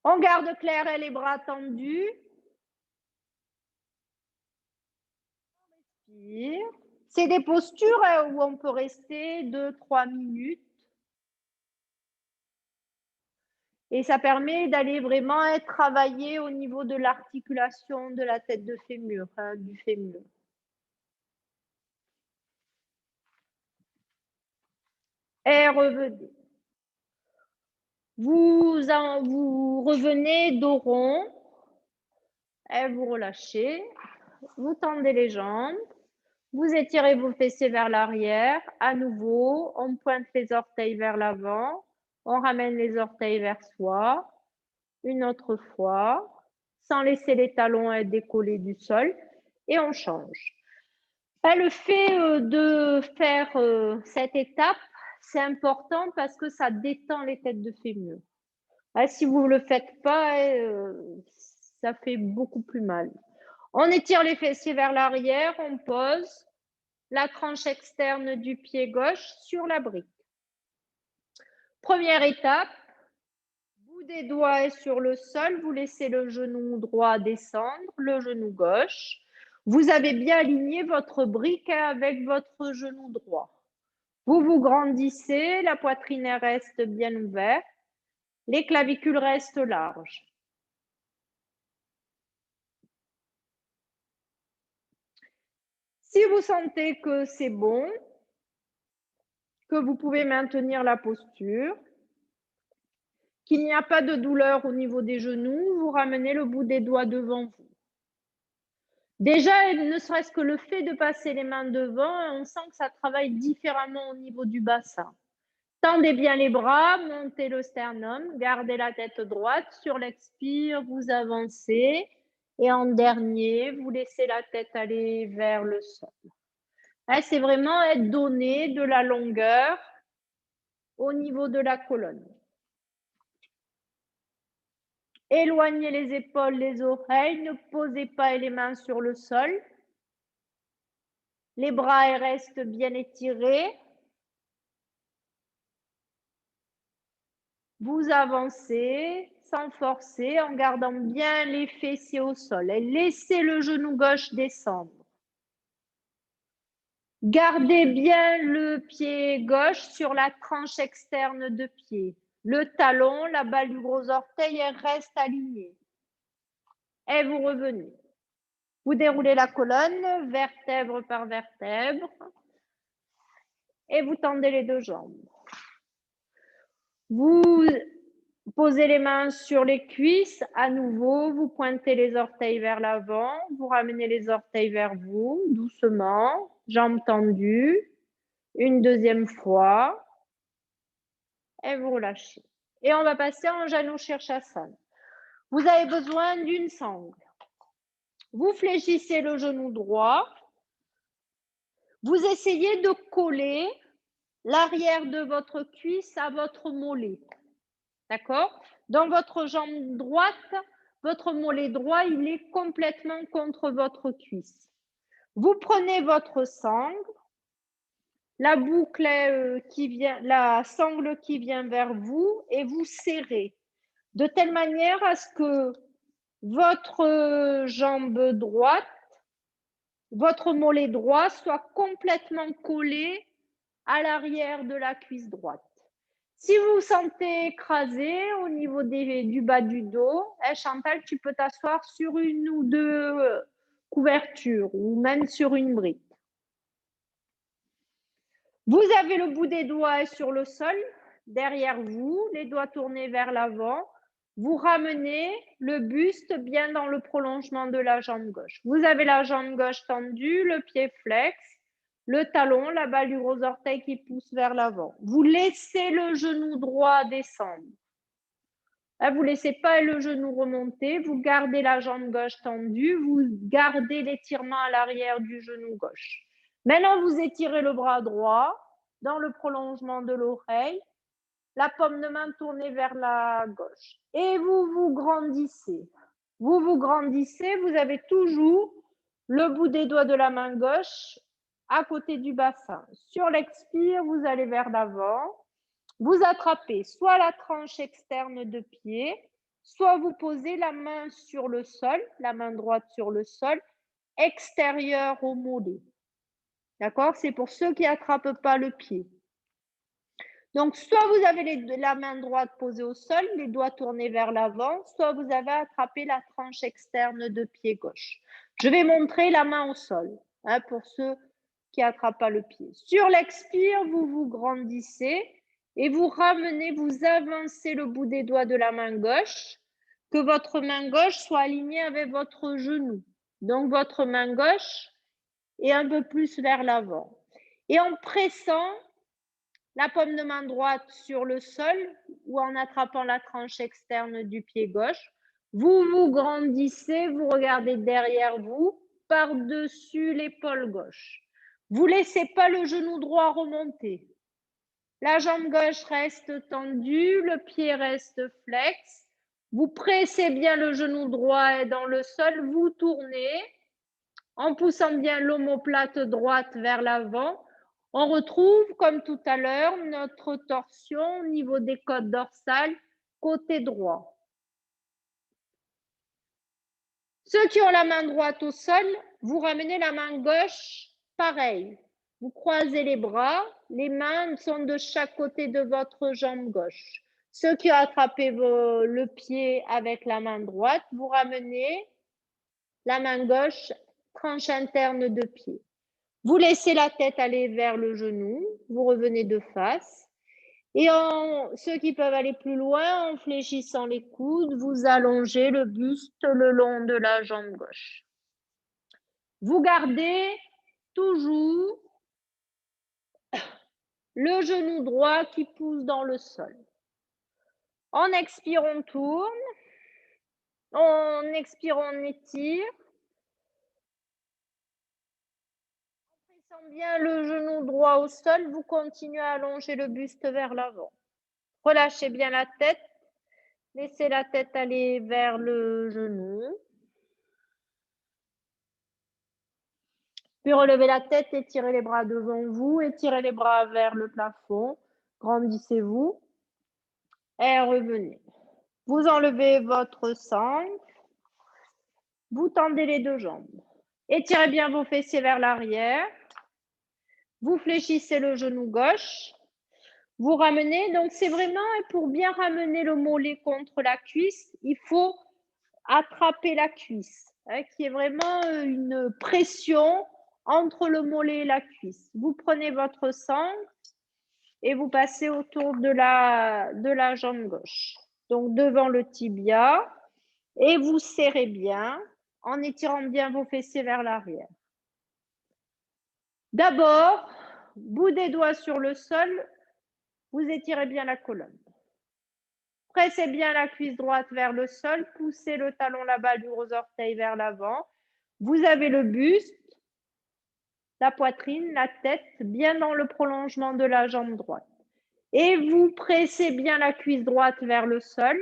On garde clair et les bras tendus. C'est des postures où on peut rester 2-3 minutes. Et ça permet d'aller vraiment travailler au niveau de l'articulation de la tête de fémur, du fémur. Et revenez. Vous revenez dos rond. Et vous relâchez. Vous tendez les jambes. Vous étirez vos fessiers vers l'arrière. À nouveau, on pointe les orteils vers l'avant. On ramène les orteils vers soi. Une autre fois, sans laisser les talons décollés du sol. Et on change. Le fait de faire cette étape, c'est important parce que ça détend les têtes de fémur. Si vous ne le faites pas, ça fait beaucoup plus mal. On étire les fessiers vers l'arrière, on pose la tranche externe du pied gauche sur la brique. Première étape, bout des doigts est sur le sol, vous laissez le genou droit descendre, le genou gauche. Vous avez bien aligné votre brique avec votre genou droit. Vous vous grandissez, la poitrine reste bien ouverte, les clavicules restent larges. Si vous sentez que c'est bon, que vous pouvez maintenir la posture, qu'il n'y a pas de douleur au niveau des genoux, vous ramenez le bout des doigts devant vous. Déjà, ne serait-ce que le fait de passer les mains devant, on sent que ça travaille différemment au niveau du bassin. Tendez bien les bras, montez le sternum, gardez la tête droite. Sur l'expire, vous avancez. Et en dernier, vous laissez la tête aller vers le sol. C'est vraiment être donné de la longueur au niveau de la colonne. Éloignez les épaules, les oreilles, ne posez pas les mains sur le sol. Les bras restent bien étirés. Vous avancez sans forcer, en gardant bien les fessiers au sol. Et laissez le genou gauche descendre. Gardez bien le pied gauche sur la tranche externe de pied. Le talon, la balle du gros orteil, reste alignée. Et vous revenez. Vous déroulez la colonne, vertèbre par vertèbre. Et vous tendez les deux jambes. Vous posez les mains sur les cuisses. À nouveau, vous pointez les orteils vers l'avant. Vous ramenez les orteils vers vous, doucement. Jambes tendues. Une deuxième fois. Et vous relâchez. Et on va passer en Janu Shirshasana. Vous avez besoin d'une sangle. Vous fléchissez le genou droit. Vous essayez de coller l'arrière de votre cuisse à votre mollet. D'accord? Dans votre jambe droite, votre mollet droit, il est complètement contre votre cuisse. Vous prenez votre sangle, la boucle la sangle qui vient vers vous et vous serrez de telle manière à ce que votre jambe droite, votre mollet droit soit complètement collé à l'arrière de la cuisse droite. Si vous vous sentez écrasé au niveau du bas du dos, Chantal, tu peux t'asseoir sur une ou deux couvertures ou même sur une brique. Vous avez le bout des doigts sur le sol, derrière vous, les doigts tournés vers l'avant. Vous ramenez le buste bien dans le prolongement de la jambe gauche. Vous avez la jambe gauche tendue, le pied flex, le talon, la balle du gros orteil qui pousse vers l'avant. Vous laissez le genou droit descendre. Vous ne laissez pas le genou remonter, vous gardez la jambe gauche tendue, vous gardez l'étirement à l'arrière du genou gauche. Maintenant, vous étirez le bras droit dans le prolongement de l'oreille, la paume de main tournée vers la gauche. Et vous vous grandissez. Vous vous grandissez, vous avez toujours le bout des doigts de la main gauche à côté du bassin. Sur l'expire, vous allez vers l'avant. Vous attrapez soit la tranche externe de pied, soit vous posez la main sur le sol, la main droite sur le sol, extérieure au mollet. D'accord? C'est pour ceux qui n'attrapent pas le pied. Donc, soit vous avez la main droite posée au sol, les doigts tournés vers l'avant, soit vous avez attrapé la tranche externe de pied gauche. Je vais montrer la main au sol pour ceux qui n'attrapent pas le pied. Sur l'expire, vous vous grandissez et vous ramenez, vous avancez le bout des doigts de la main gauche, que votre main gauche soit alignée avec votre genou. Donc, votre main gauche est un peu plus vers l'avant. Et en pressant la paume de main droite sur le sol ou en attrapant la tranche externe du pied gauche, vous vous grandissez, vous regardez derrière vous, par-dessus l'épaule gauche. Vous ne laissez pas le genou droit remonter. La jambe gauche reste tendue, le pied reste flex. Vous pressez bien le genou droit dans le sol, vous tournez En poussant bien l'omoplate droite vers l'avant, on retrouve, comme tout à l'heure, notre torsion au niveau des côtes dorsales, côté droit. Ceux qui ont la main droite au sol, vous ramenez la main gauche, pareil. Vous croisez les bras, les mains sont de chaque côté de votre jambe gauche. Ceux qui ont attrapé le pied avec la main droite, vous ramenez la main gauche, tranche interne de pied. Vous laissez la tête aller vers le genou, vous revenez de face. Et ceux qui peuvent aller plus loin, en fléchissant les coudes, vous allongez le buste le long de la jambe gauche. Vous gardez toujours le genou droit qui pousse dans le sol. En expire, on tourne. En expire, on étire. En pressant bien le genou droit au sol, vous continuez à allonger le buste vers l'avant. Relâchez bien la tête. Laissez la tête aller vers le genou. Puis relevez la tête, étirez les bras devant vous, étirez les bras vers le plafond. Grandissez-vous et revenez. Vous enlevez votre sangle. Vous tendez les deux jambes. Étirez bien vos fessiers vers l'arrière. Vous fléchissez le genou gauche. Vous ramenez. Donc, c'est vraiment pour bien ramener le mollet contre la cuisse, il faut attraper la cuisse, qui est vraiment une pression entre le mollet et la cuisse. Vous prenez votre sangle et vous passez autour de la jambe gauche. Donc, devant le tibia. Et vous serrez bien en étirant bien vos fessiers vers l'arrière. D'abord, bout des doigts sur le sol, vous étirez bien la colonne. Pressez bien la cuisse droite vers le sol, poussez le talon, la balle du gros orteil vers l'avant. Vous avez le buste, la poitrine, la tête bien dans le prolongement de la jambe droite. Et vous pressez bien la cuisse droite vers le sol.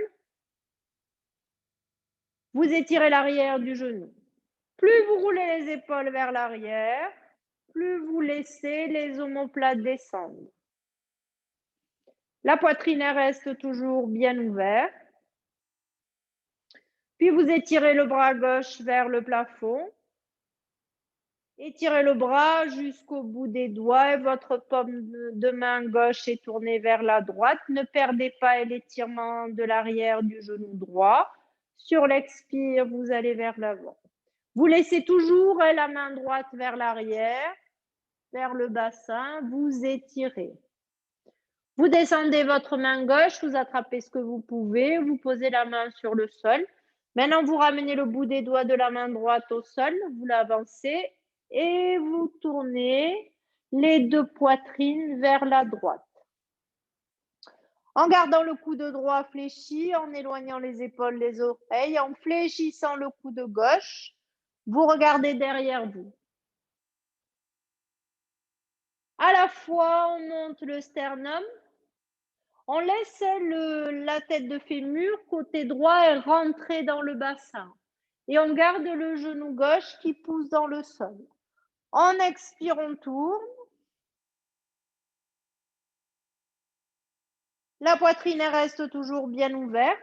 Vous étirez l'arrière du genou. Plus vous roulez les épaules vers l'arrière, plus vous laissez les omoplates descendre. La poitrine reste toujours bien ouverte. Puis vous étirez le bras gauche vers le plafond. Étirez le bras jusqu'au bout des doigts et votre paume de main gauche est tournée vers la droite. Ne perdez pas l'étirement de l'arrière du genou droit. Sur l'expire, vous allez vers l'avant. Vous laissez toujours la main droite vers l'arrière, vers le bassin, vous étirez. Vous descendez votre main gauche, vous attrapez ce que vous pouvez, vous posez la main sur le sol. Maintenant, vous ramenez le bout des doigts de la main droite au sol, vous l'avancez et vous tournez les deux poitrines vers la droite. En gardant le coude droit fléchi, en éloignant les épaules, les oreilles, en fléchissant le coude gauche, vous regardez derrière vous. À la fois, on monte le sternum, on laisse la tête de fémur côté droit et rentrer dans le bassin. Et on garde le genou gauche qui pousse dans le sol. En expire, on tourne. La poitrine reste toujours bien ouverte.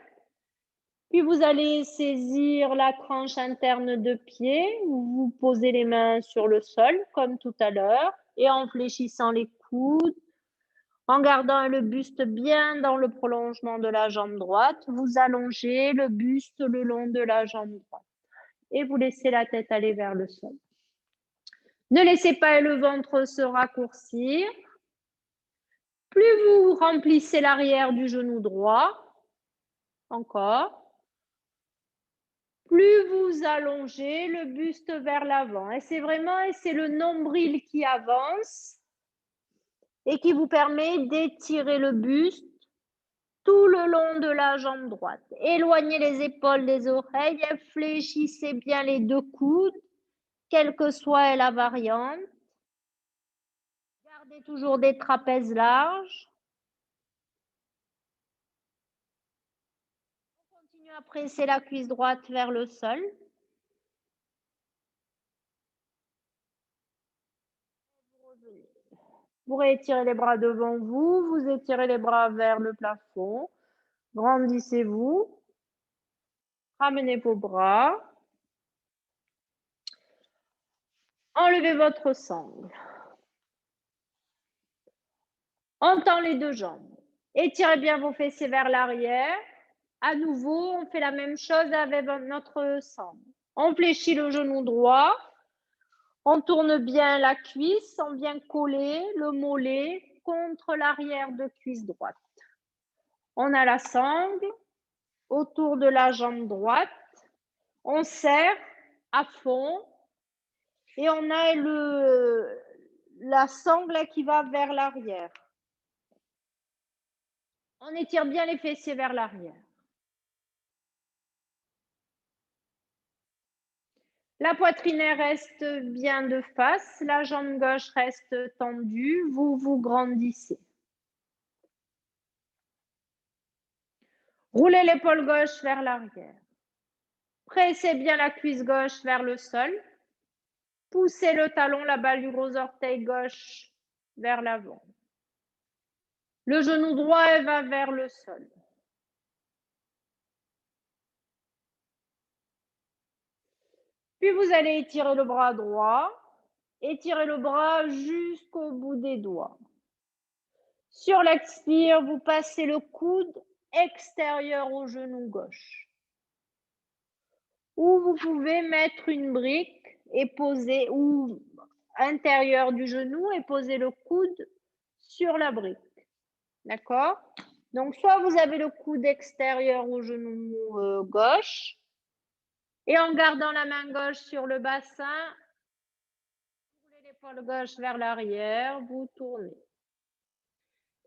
Puis vous allez saisir la tranche interne de pied. Vous posez les mains sur le sol comme tout à l'heure. Et en fléchissant les coudes, en gardant le buste bien dans le prolongement de la jambe droite, vous allongez le buste le long de la jambe droite et vous laissez la tête aller vers le sol. Ne laissez pas le ventre se raccourcir. Plus vous remplissez l'arrière du genou droit, encore, plus vous allongez le buste vers l'avant. Et c'est le nombril qui avance et qui vous permet d'étirer le buste tout le long de la jambe droite. Éloignez les épaules des oreilles et fléchissez bien les deux coudes, quelle que soit la variante. Gardez toujours des trapèzes larges. On continue à presser la cuisse droite vers le sol. Vous réétirez les bras devant vous, vous étirez les bras vers le plafond. Grandissez-vous. Ramenez vos bras. Enlevez votre sangle. On tend les deux jambes. Étirez bien vos fessiers vers l'arrière. À nouveau, on fait la même chose avec notre sangle. On fléchit le genou droit. On tourne bien la cuisse, on vient coller le mollet contre l'arrière de cuisse droite. On a la sangle autour de la jambe droite. On serre à fond et on a la sangle qui va vers l'arrière. On étire bien les fessiers vers l'arrière. La poitrine reste bien de face, la jambe gauche reste tendue, vous vous grandissez. Roulez l'épaule gauche vers l'arrière. Pressez bien la cuisse gauche vers le sol. Poussez le talon, la balle du gros orteil gauche vers l'avant. Le genou droit va vers le sol. Puis vous allez étirer le bras droit. Étirez le bras jusqu'au bout des doigts. Sur l'expire, vous passez le coude extérieur au genou gauche. Ou vous pouvez mettre une brique et poser, ou intérieur du genou et poser le coude sur la brique. D'accord? Donc, soit vous avez le coude extérieur au genou gauche et en gardant la main gauche sur le bassin, vous roulez l'épaule gauche vers l'arrière, vous tournez.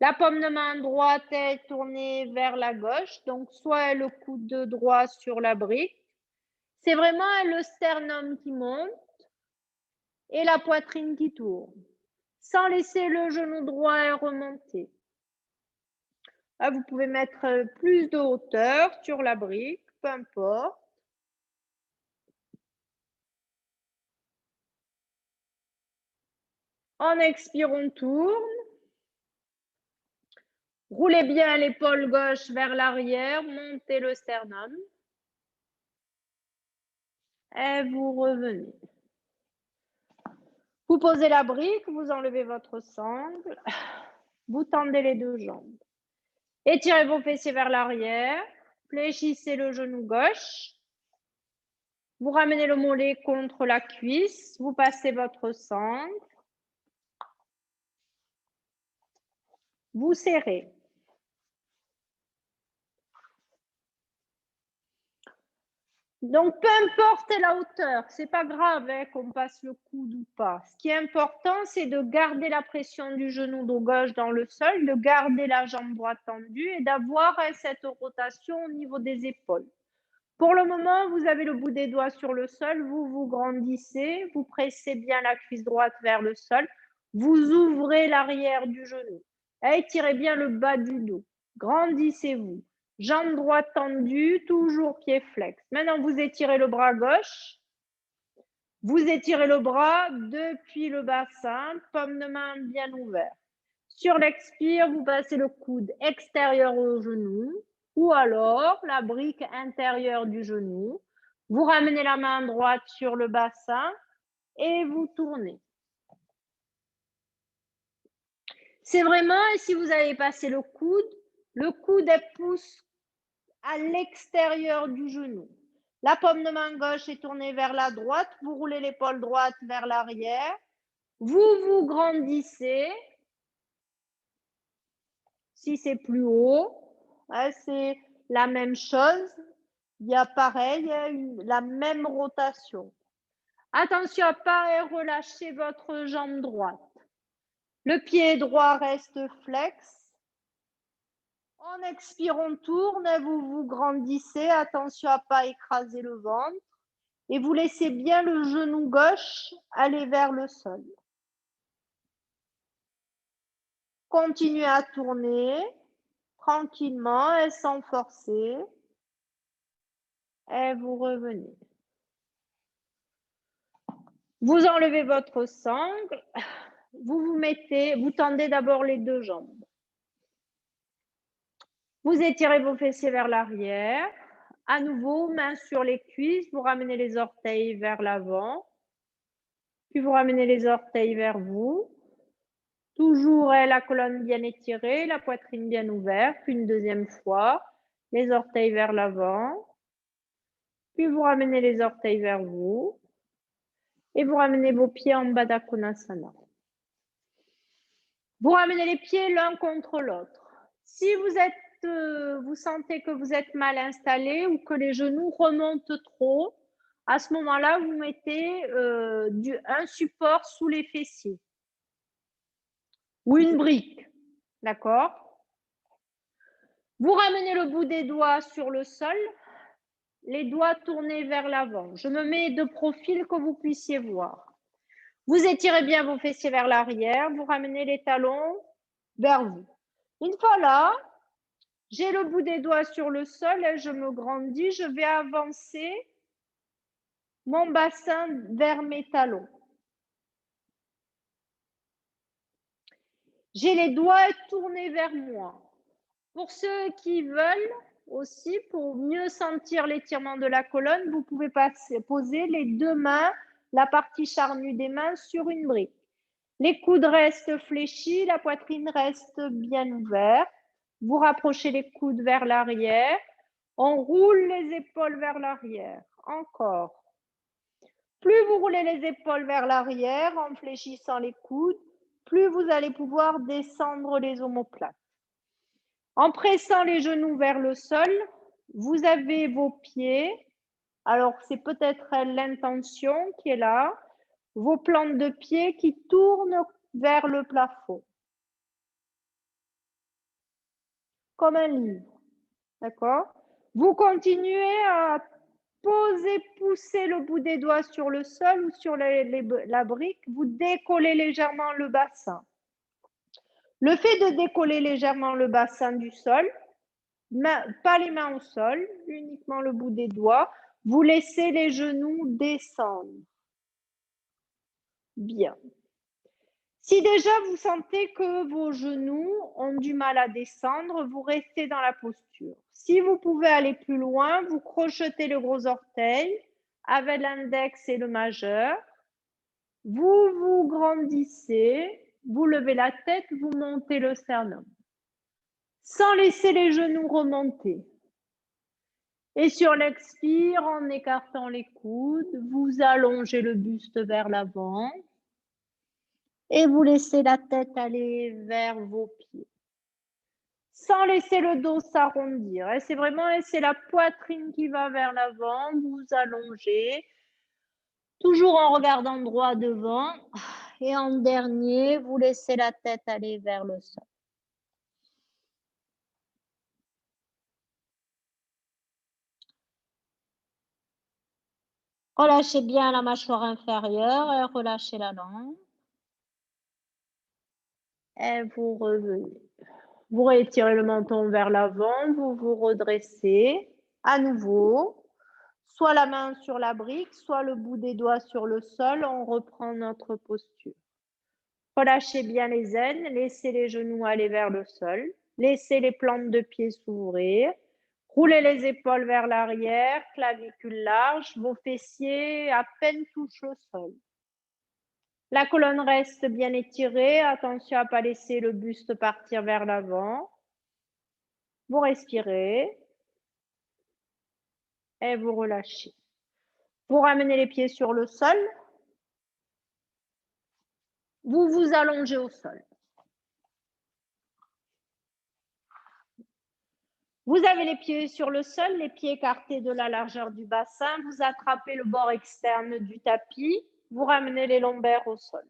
La paume de main droite est tournée vers la gauche, donc soit le coude droit sur la brique. C'est vraiment le sternum qui monte et la poitrine qui tourne, sans laisser le genou droit remonter. Là, vous pouvez mettre plus de hauteur sur la brique, peu importe. En expire, on tourne. Roulez bien l'épaule gauche vers l'arrière, montez le sternum. Et vous revenez. Vous posez la brique, vous enlevez votre sangle. Vous tendez les deux jambes. Étirez vos fessiers vers l'arrière. Fléchissez le genou gauche. Vous ramenez le mollet contre la cuisse. Vous passez votre sangle. Vous serrez. Donc, peu importe la hauteur, c'est pas grave qu'on passe le coude ou pas. Ce qui est important, c'est de garder la pression du genou gauche dans le sol, de garder la jambe droite tendue et d'avoir cette rotation au niveau des épaules. Pour le moment, vous avez le bout des doigts sur le sol, vous vous grandissez, vous pressez bien la cuisse droite vers le sol, vous ouvrez l'arrière du genou, étirez bien le bas du dos, grandissez-vous. Jambe droite tendue, toujours pied flex. Maintenant, vous étirez le bras gauche. Vous étirez le bras depuis le bassin, paume de main bien ouverte. Sur l'expire, vous passez le coude extérieur au genou ou alors la brique intérieure du genou. Vous ramenez la main droite sur le bassin et vous tournez. C'est vraiment, si vous avez passé le coude pousse à l'extérieur du genou. La paume de main gauche est tournée vers la droite. Vous roulez l'épaule droite vers l'arrière. Vous vous grandissez. Si c'est plus haut, c'est la même chose. Il y a pareil, la même rotation. Attention à ne pas relâcher votre jambe droite. Le pied droit reste flex. En expire, on tourne, vous vous grandissez. Attention à ne pas écraser le ventre. Et vous laissez bien le genou gauche aller vers le sol. Continuez à tourner tranquillement et sans forcer. Et vous revenez. Vous enlevez votre sangle. vous tendez d'abord les deux jambes. Vous étirez vos fessiers vers l'arrière. À nouveau, main sur les cuisses, vous ramenez les orteils vers l'avant. Puis vous ramenez les orteils vers vous. Toujours la colonne bien étirée, la poitrine bien ouverte. Puis une deuxième fois, les orteils vers l'avant. Puis vous ramenez les orteils vers vous. Et vous ramenez vos pieds en Baddha Konasana. Vous ramenez les pieds l'un contre l'autre. Si vous sentez que vous êtes mal installé ou que les genoux remontent trop, à ce moment-là, vous mettez un support sous les fessiers ou une brique, d'accord? Vous ramenez le bout des doigts sur le sol, les doigts tournés vers l'avant. Je me mets de profil que vous puissiez voir. Vous étirez bien vos fessiers vers l'arrière, vous ramenez les talons vers vous. Une fois là, j'ai le bout des doigts sur le sol et je me grandis, je vais avancer mon bassin vers mes talons. J'ai les doigts tournés vers moi. Pour ceux qui veulent aussi, pour mieux sentir l'étirement de la colonne, vous pouvez poser les deux mains, la partie charnue des mains sur une brique. Les coudes restent fléchis, la poitrine reste bien ouverte. Vous rapprochez les coudes vers l'arrière. On roule les épaules vers l'arrière. Encore. Plus vous roulez les épaules vers l'arrière en fléchissant les coudes, plus vous allez pouvoir descendre les omoplates. En pressant les genoux vers le sol, vous avez vos pieds. Alors, c'est peut-être l'intention qui est là. Vos plantes de pied qui tournent vers le plafond. Comme un livre. D'accord? Vous continuez à pousser le bout des doigts sur le sol ou sur la brique. Vous décollez légèrement le bassin. Le fait de décoller légèrement le bassin du sol, pas les mains au sol, uniquement le bout des doigts, vous laissez les genoux descendre. Bien. Si déjà vous sentez que vos genoux ont du mal à descendre, vous restez dans la posture. Si vous pouvez aller plus loin, vous crochetez le gros orteil avec l'index et le majeur. Vous vous grandissez, vous levez la tête, vous montez le sternum. Sans laisser les genoux remonter. Et sur l'expire, en écartant les coudes, vous allongez le buste vers l'avant. Et vous laissez la tête aller vers vos pieds. Sans laisser le dos s'arrondir. C'est vraiment la poitrine qui va vers l'avant. Vous allongez. Toujours en regardant droit devant. Et en dernier, vous laissez la tête aller vers le sol. Relâchez bien la mâchoire inférieure et relâchez la langue. Et vous revenez. Vous rétirez le menton vers l'avant, vous vous redressez à nouveau, soit la main sur la brique, soit le bout des doigts sur le sol, on reprend notre posture. Relâchez bien les aines, laissez les genoux aller vers le sol, laissez les plantes de pied s'ouvrir, roulez les épaules vers l'arrière, clavicule large, vos fessiers à peine touchent le sol. La colonne reste bien étirée, attention à ne pas laisser le buste partir vers l'avant. Vous respirez et vous relâchez. Vous ramenez les pieds sur le sol. Vous vous allongez au sol. Vous avez les pieds sur le sol, les pieds écartés de la largeur du bassin. Vous attrapez le bord externe du tapis. Vous ramenez les lombaires au sol.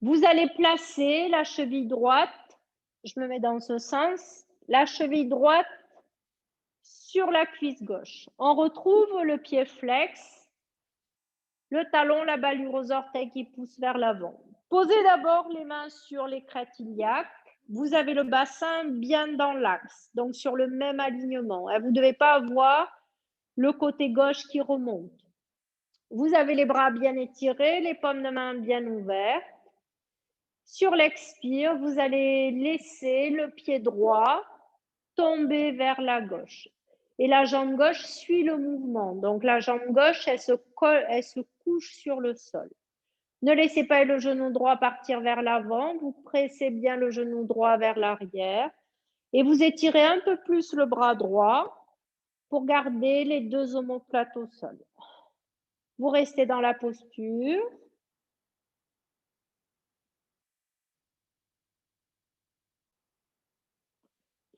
Vous allez placer la cheville droite. Je me mets dans ce sens. La cheville droite sur la cuisse gauche. On retrouve le pied flex, le talon, la balure aux orteils qui poussent vers l'avant. Posez d'abord les mains sur les crêtes iliaques. Vous avez le bassin bien dans l'axe, donc sur le même alignement. Vous ne devez pas avoir le côté gauche qui remonte. Vous avez les bras bien étirés, les paumes de main bien ouvertes. Sur l'expire, vous allez laisser le pied droit tomber vers la gauche. Et la jambe gauche suit le mouvement. Donc la jambe gauche, elle se couche sur le sol. Ne laissez pas le genou droit partir vers l'avant. Vous pressez bien le genou droit vers l'arrière. Et vous étirez un peu plus le bras droit pour garder les deux omoplates au sol. Vous restez dans la posture.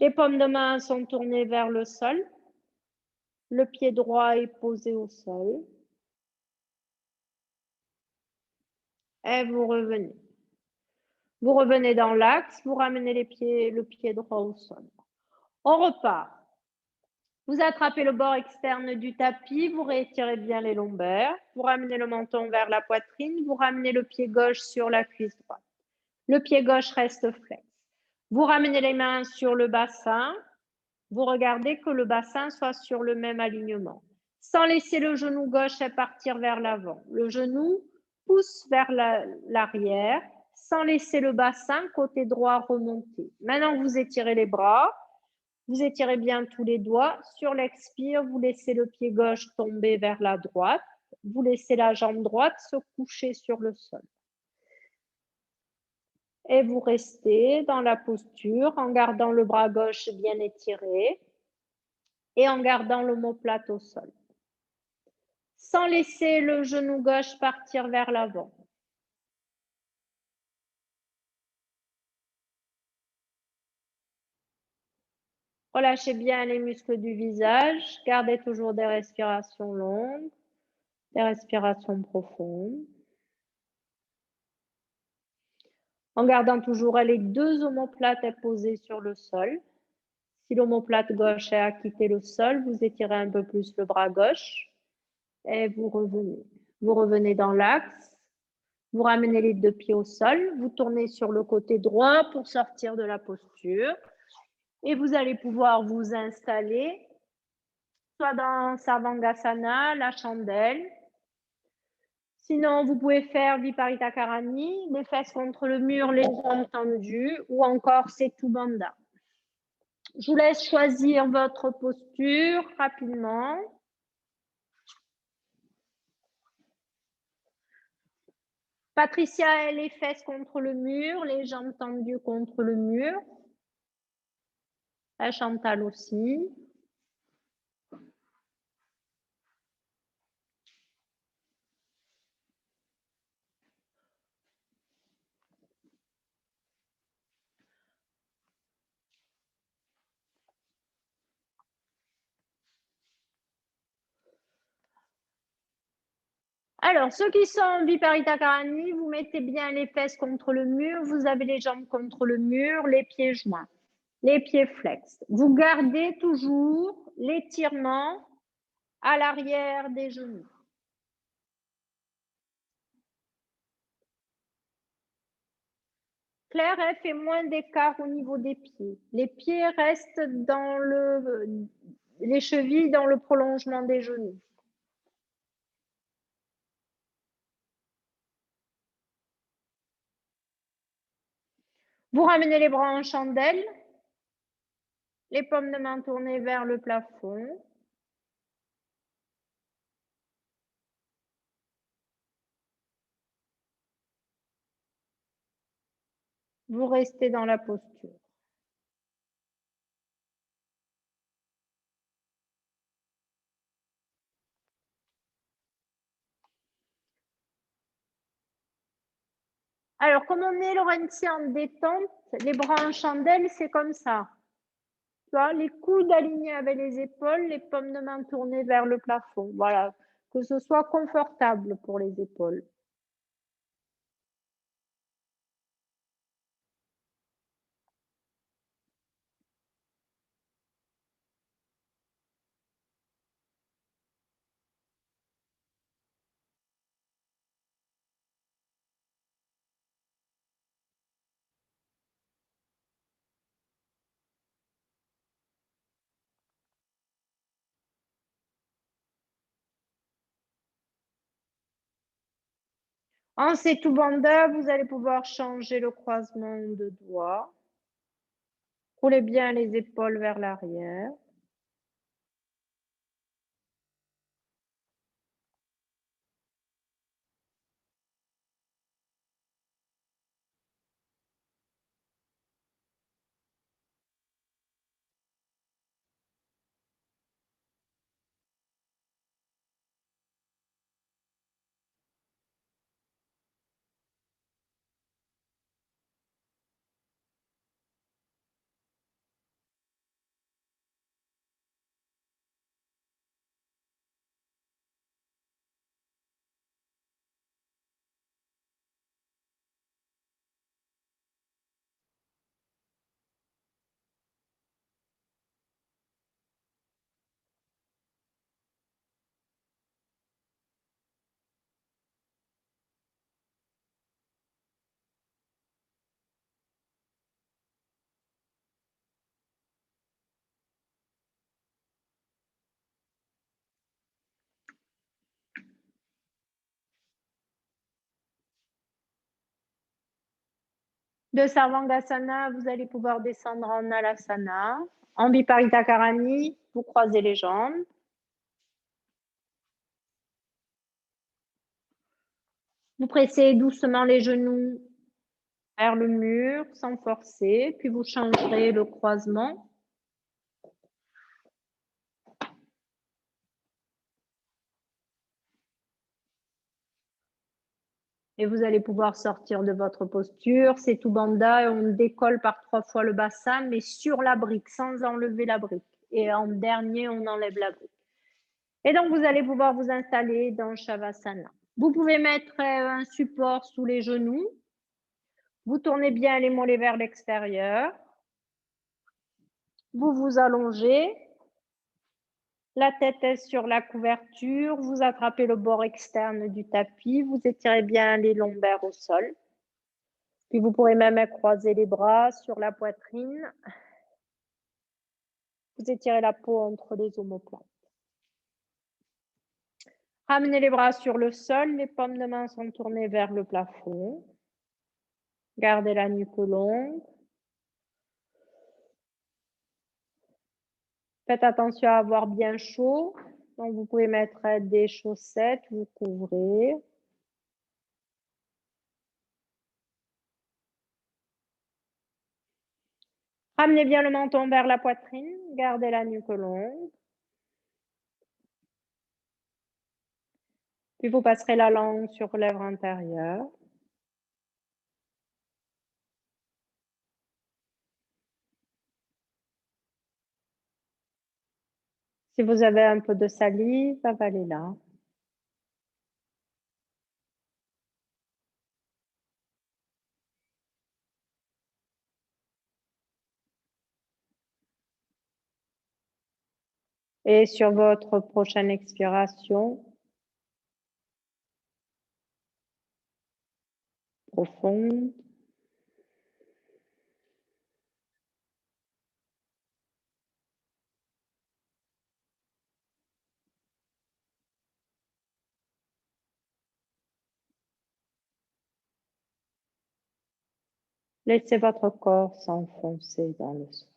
Les paumes de main sont tournées vers le sol. Le pied droit est posé au sol. Et vous revenez. Vous revenez dans l'axe, vous ramenez le pied droit au sol. On repart. Vous attrapez le bord externe du tapis, vous réétirez bien les lombaires, vous ramenez le menton vers la poitrine, vous ramenez le pied gauche sur la cuisse droite. Le pied gauche reste flex. Vous ramenez les mains sur le bassin, vous regardez que le bassin soit sur le même alignement, sans laisser le genou gauche partir vers l'avant. Le genou pousse vers l'arrière, sans laisser le bassin côté droit remonter. Maintenant, vous étirez les bras, vous étirez bien tous les doigts. Sur l'expire, vous laissez le pied gauche tomber vers la droite. Vous laissez la jambe droite se coucher sur le sol. Et vous restez dans la posture en gardant le bras gauche bien étiré et en gardant l'omoplate au sol. Sans laisser le genou gauche partir vers l'avant. Relâchez bien les muscles du visage. Gardez toujours des respirations longues, des respirations profondes. En gardant toujours les deux omoplates posées sur le sol. Si l'omoplate gauche a quitté le sol, vous étirez un peu plus le bras gauche et vous revenez. Vous revenez dans l'axe. Vous ramenez les deux pieds au sol. Vous tournez sur le côté droit pour sortir de la posture. Et vous allez pouvoir vous installer soit dans Sarvangasana, la chandelle. Sinon, vous pouvez faire Viparita Karani, les fesses contre le mur, les jambes tendues, ou encore Setu Bandha. Je vous laisse choisir votre posture rapidement. Patricia, les fesses contre le mur, les jambes tendues contre le mur. La Chantal aussi. Alors, ceux qui sont en Viparita Karani, vous mettez bien les fesses contre le mur, vous avez les jambes contre le mur, les pieds joints, les pieds flex. Vous gardez toujours l'étirement à l'arrière des genoux. Claire, elle fait moins d'écart au niveau des pieds. Les pieds restent dans les chevilles dans le prolongement des genoux. Vous ramenez les bras en chandelle, les paumes de main tournées vers le plafond. Vous restez dans la posture. Alors, comme on est Laurentie en détente, les bras en chandelle, c'est comme ça. Tu vois, les coudes alignés avec les épaules, les paumes de main tournées vers le plafond. Voilà, que ce soit confortable pour les épaules. En Setu Bandha, vous allez pouvoir changer le croisement de doigts. Roulez bien les épaules vers l'arrière. De Sarvangasana, vous allez pouvoir descendre en Alasana. En Viparita Karani, vous croisez les jambes. Vous pressez doucement les genoux vers le mur sans forcer, puis vous changerez le croisement. Et vous allez pouvoir sortir de votre posture. C'est tout Bandha et on décolle par 3 fois le bassin, mais sur la brique, sans enlever la brique. Et en dernier, on enlève la brique. Et donc, vous allez pouvoir vous installer dans Shavasana. Vous pouvez mettre un support sous les genoux. Vous tournez bien les mollets vers l'extérieur. Vous vous allongez. La tête est sur la couverture. Vous attrapez le bord externe du tapis. Vous étirez bien les lombaires au sol. Puis vous pourrez même croiser les bras sur la poitrine. Vous étirez la peau entre les omoplates. Ramenez les bras sur le sol. Les paumes de main sont tournées vers le plafond. Gardez la nuque longue. Faites attention à avoir bien chaud. Donc, vous pouvez mettre des chaussettes, vous couvrez. Ramenez bien le menton vers la poitrine. Gardez la nuque longue. Puis vous passerez la langue sur lèvres intérieures. Si vous avez un peu de salive, avalez-la. Et sur votre prochaine expiration, profonde, laissez votre corps s'enfoncer dans le sol.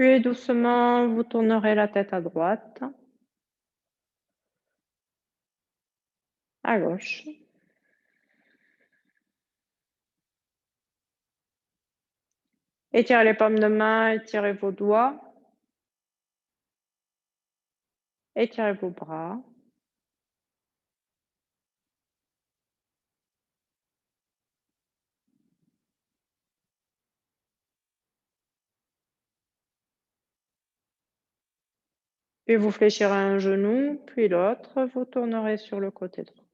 Puis doucement, vous tournerez la tête à droite, à gauche. Étirez les paumes de main, étirez vos doigts. Étirez vos bras. Puis vous fléchirez un genou, puis l'autre, vous tournerez sur le côté droit.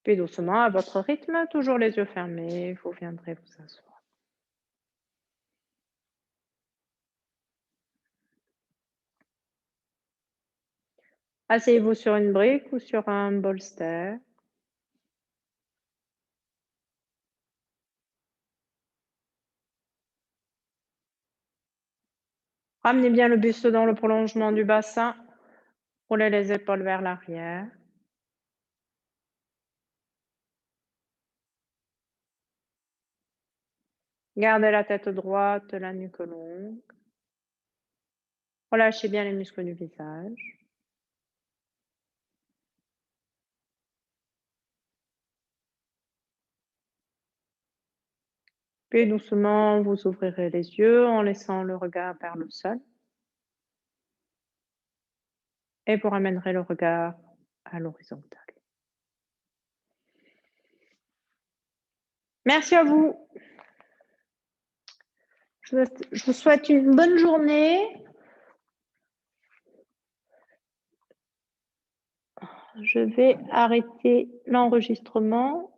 Puis doucement, à votre rythme, toujours les yeux fermés, vous viendrez vous asseoir. Asseyez-vous sur une brique ou sur un bolster. Ramenez bien le buste dans le prolongement du bassin. Roulez les épaules vers l'arrière. Gardez la tête droite, la nuque longue. Relâchez bien les muscles du visage. Puis doucement, vous ouvrirez les yeux en laissant le regard vers le sol. Et vous ramènerez le regard à l'horizontale. Merci à vous. Je vous souhaite une bonne journée. Je vais arrêter l'enregistrement.